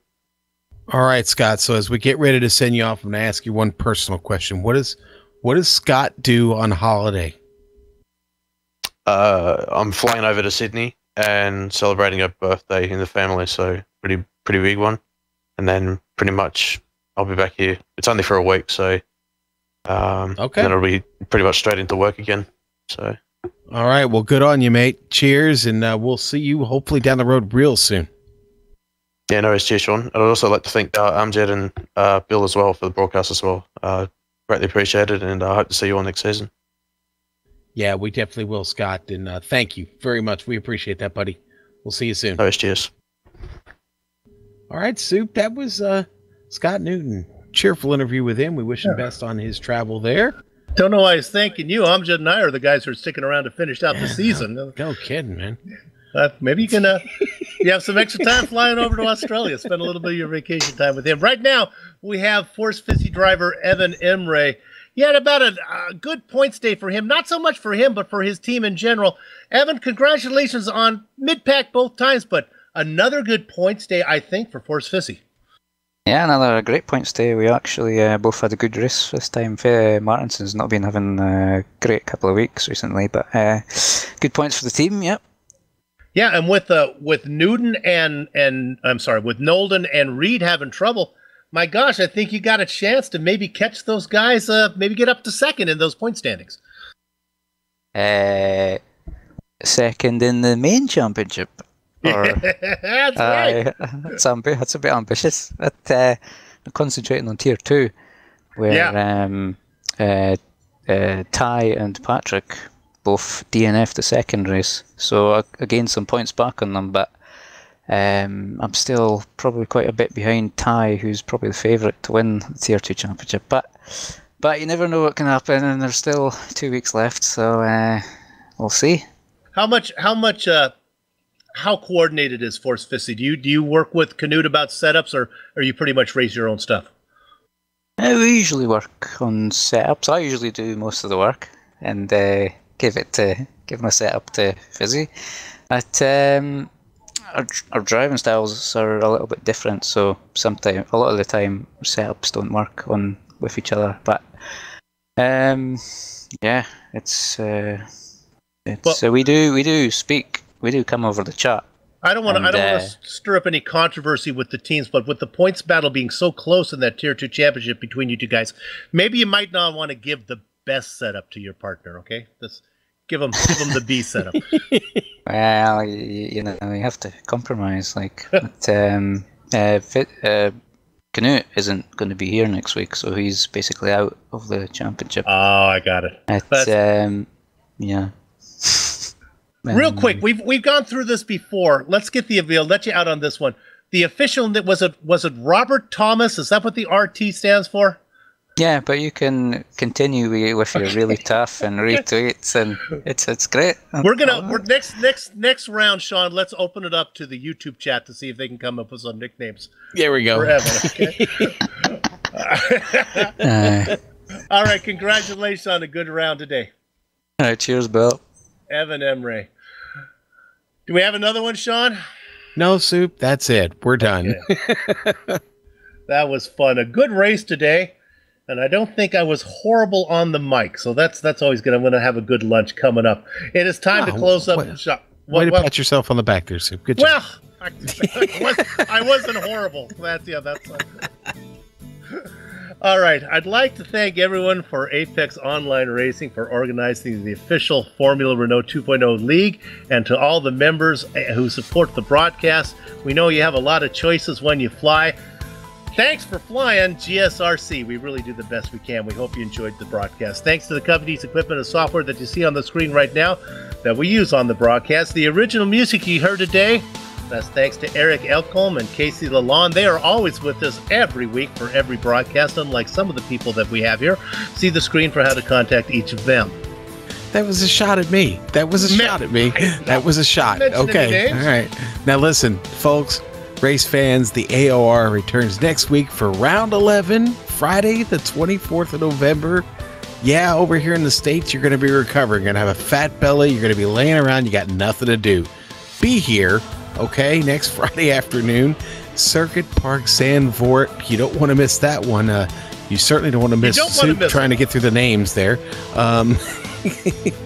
C: All right, Scott. So as we get ready to send you off, I'm going to ask you one personal question. What does Scott do on holiday?
G: I'm flying over to Sydney and celebrating a birthday in the family, so pretty big one. and then pretty much I'll be back here. It's only for a week, so
C: Okay.
G: then it'll be pretty much straight into work again. So
C: All right. Well, good on you, mate. Cheers, and we'll see you hopefully down the road real soon.
G: yeah, no worries. Cheers, Sean. I'd also like to thank Amjad and Bill as well for the broadcast as well. Greatly appreciated, and I hope to see you all next season.
C: Yeah, we definitely will, Scott. And thank you very much. We appreciate that, buddy. We'll see you soon.
G: No worries. Cheers.
C: All right, Soup. That was Scott Newton. Cheerful interview with him. We wish him best on his travel there.
D: Don't know why he's thanking you. Amjad and I are the guys who are sticking around to finish out the season.
C: No kidding, man.
D: Maybe you can you have some extra time flying over to Australia. Spend a little bit of your vacation time with him. Right now, we have Force Fizzy driver Evan Emre. He had about a good points day for him. Not so much for him, but for his team in general. Evan, congratulations on mid-pack both times, but another good points day, I think, for Force Fizzy.
H: Yeah, another great points day. We actually both had a good race this time. Martinson's not been having a great couple of weeks recently, but good points for the team, yep.
D: Yeah, and with Newton with Nolden and Reed having trouble, my gosh, I think you got a chance to maybe catch those guys, maybe get up to second in those point standings.
H: Second in the main championship. Or,
D: That's right.
H: That's a bit ambitious. But I'm concentrating on Tier 2, where Ty and Patrick both DNF the second race. So I gained some points back on them, but I'm still probably quite a bit behind Ty, who's probably the favourite to win the Tier 2 championship. But you never know what can happen, and there's still 2 weeks left, so we'll see.
D: How coordinated is Force Fizzy? Do you work with Canute about setups, or you pretty much raise your own stuff?
H: We usually work on setups. I usually do most of the work and give my setup to Fizzy. But our driving styles are a little bit different, so sometimes, a lot of the time, setups don't work with each other. But yeah, we do speak. We do come over the chat.
D: I don't want to stir up any controversy with the teams, but with the points battle being so close in that Tier 2 championship between you two guys, maybe you might not want to give the best setup to your partner, okay? Just give them the B setup.
H: Well, you have to compromise. Canute isn't going to be here next week, so he's basically out of the championship.
D: Oh, I got it.
H: Yeah.
D: Real quick, we've gone through this before. Let's get I'll let you out on this one. The official, was it Robert Thomas? Is that what the RT stands for?
H: Yeah, but you can continue with your really tough and retweets, and it's great.
D: We're next round, Sean. Let's open it up to the YouTube chat to see if they can come up with some nicknames.
C: There we go.
D: For Evan, okay? All right, congratulations on a good round today.
H: All right, cheers, Bill.
D: Evan Emre. Do we have another one, Sean?
C: No, Soup. That's it. We're done.
D: Okay. That was fun. A good race today, and I don't think I was horrible on the mic. So that's always good. I'm going to have a good lunch coming up. It is time to close up the shop.
C: Way to pat yourself on the back there, Soup. Good job.
D: Well, I wasn't horrible. That's. All right, I'd like to thank everyone for Apex Online Racing for organizing the official Formula Renault 2.0 League, and to all the members who support the broadcast. We know you have a lot of choices when you fly. Thanks for flying, GSRC. We really do the best we can. We hope you enjoyed the broadcast. Thanks to the company's equipment and software that you see on the screen right now that we use on the broadcast. The original music you heard today, that's thanks to Eric Elcombe and Casey Lalonde. They are always with us every week for every broadcast, unlike some of the people that we have here. See the screen for how to contact each of them.
C: That was a shot at me. That was a shot. Okay. All right. Now listen, folks, race fans, the AOR returns next week for round 11, Friday, the 24th of November. Yeah, over here in the States, you're going to be recovering. You're going to have a fat belly. You're going to be laying around. You got nothing to do. Be here. Okay, next Friday afternoon, Circuit Park Zandvoort. You don't want to miss that one. You certainly don't want to miss Soup trying to get through the names there.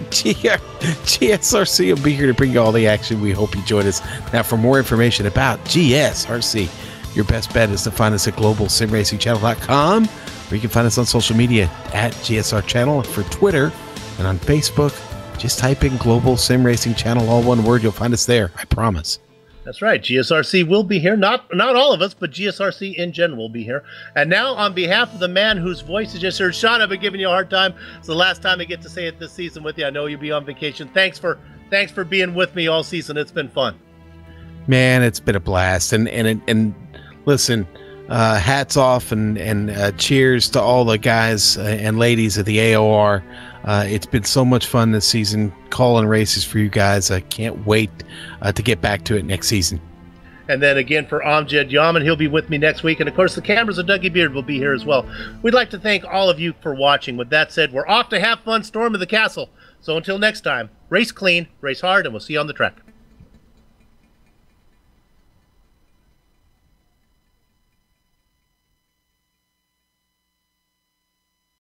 C: GSRC will be here to bring you all the action. We hope you join us. Now, for more information about GSRC, Your best bet is to find us at globalsimracingchannel.com, or you can find us on social media at GSR Channel for Twitter, and on Facebook, just type in Global Sim Racing Channel, all one word. You'll find us there. I promise.
D: That's right. GSRC will be here. Not all of us, but GSRC in general will be here. And now, on behalf of the man whose voice you just heard, Sean, I've been giving you a hard time. It's the last time I get to say it this season with you. I know you'll be on vacation. Thanks for being with me all season. It's been fun.
C: Man, it's been a blast. And listen, hats off and cheers to all the guys and ladies of the AOR. It's been so much fun this season calling races for you guys. I can't wait to get back to it next season.
D: And then again for Amjad Yaman, he'll be with me next week. And of course, the cameras of Dougie Beard will be here as well. We'd like to thank all of you for watching. With that said, we're off to have fun storming the castle. So until next time, race clean, race hard, and we'll see you on the track.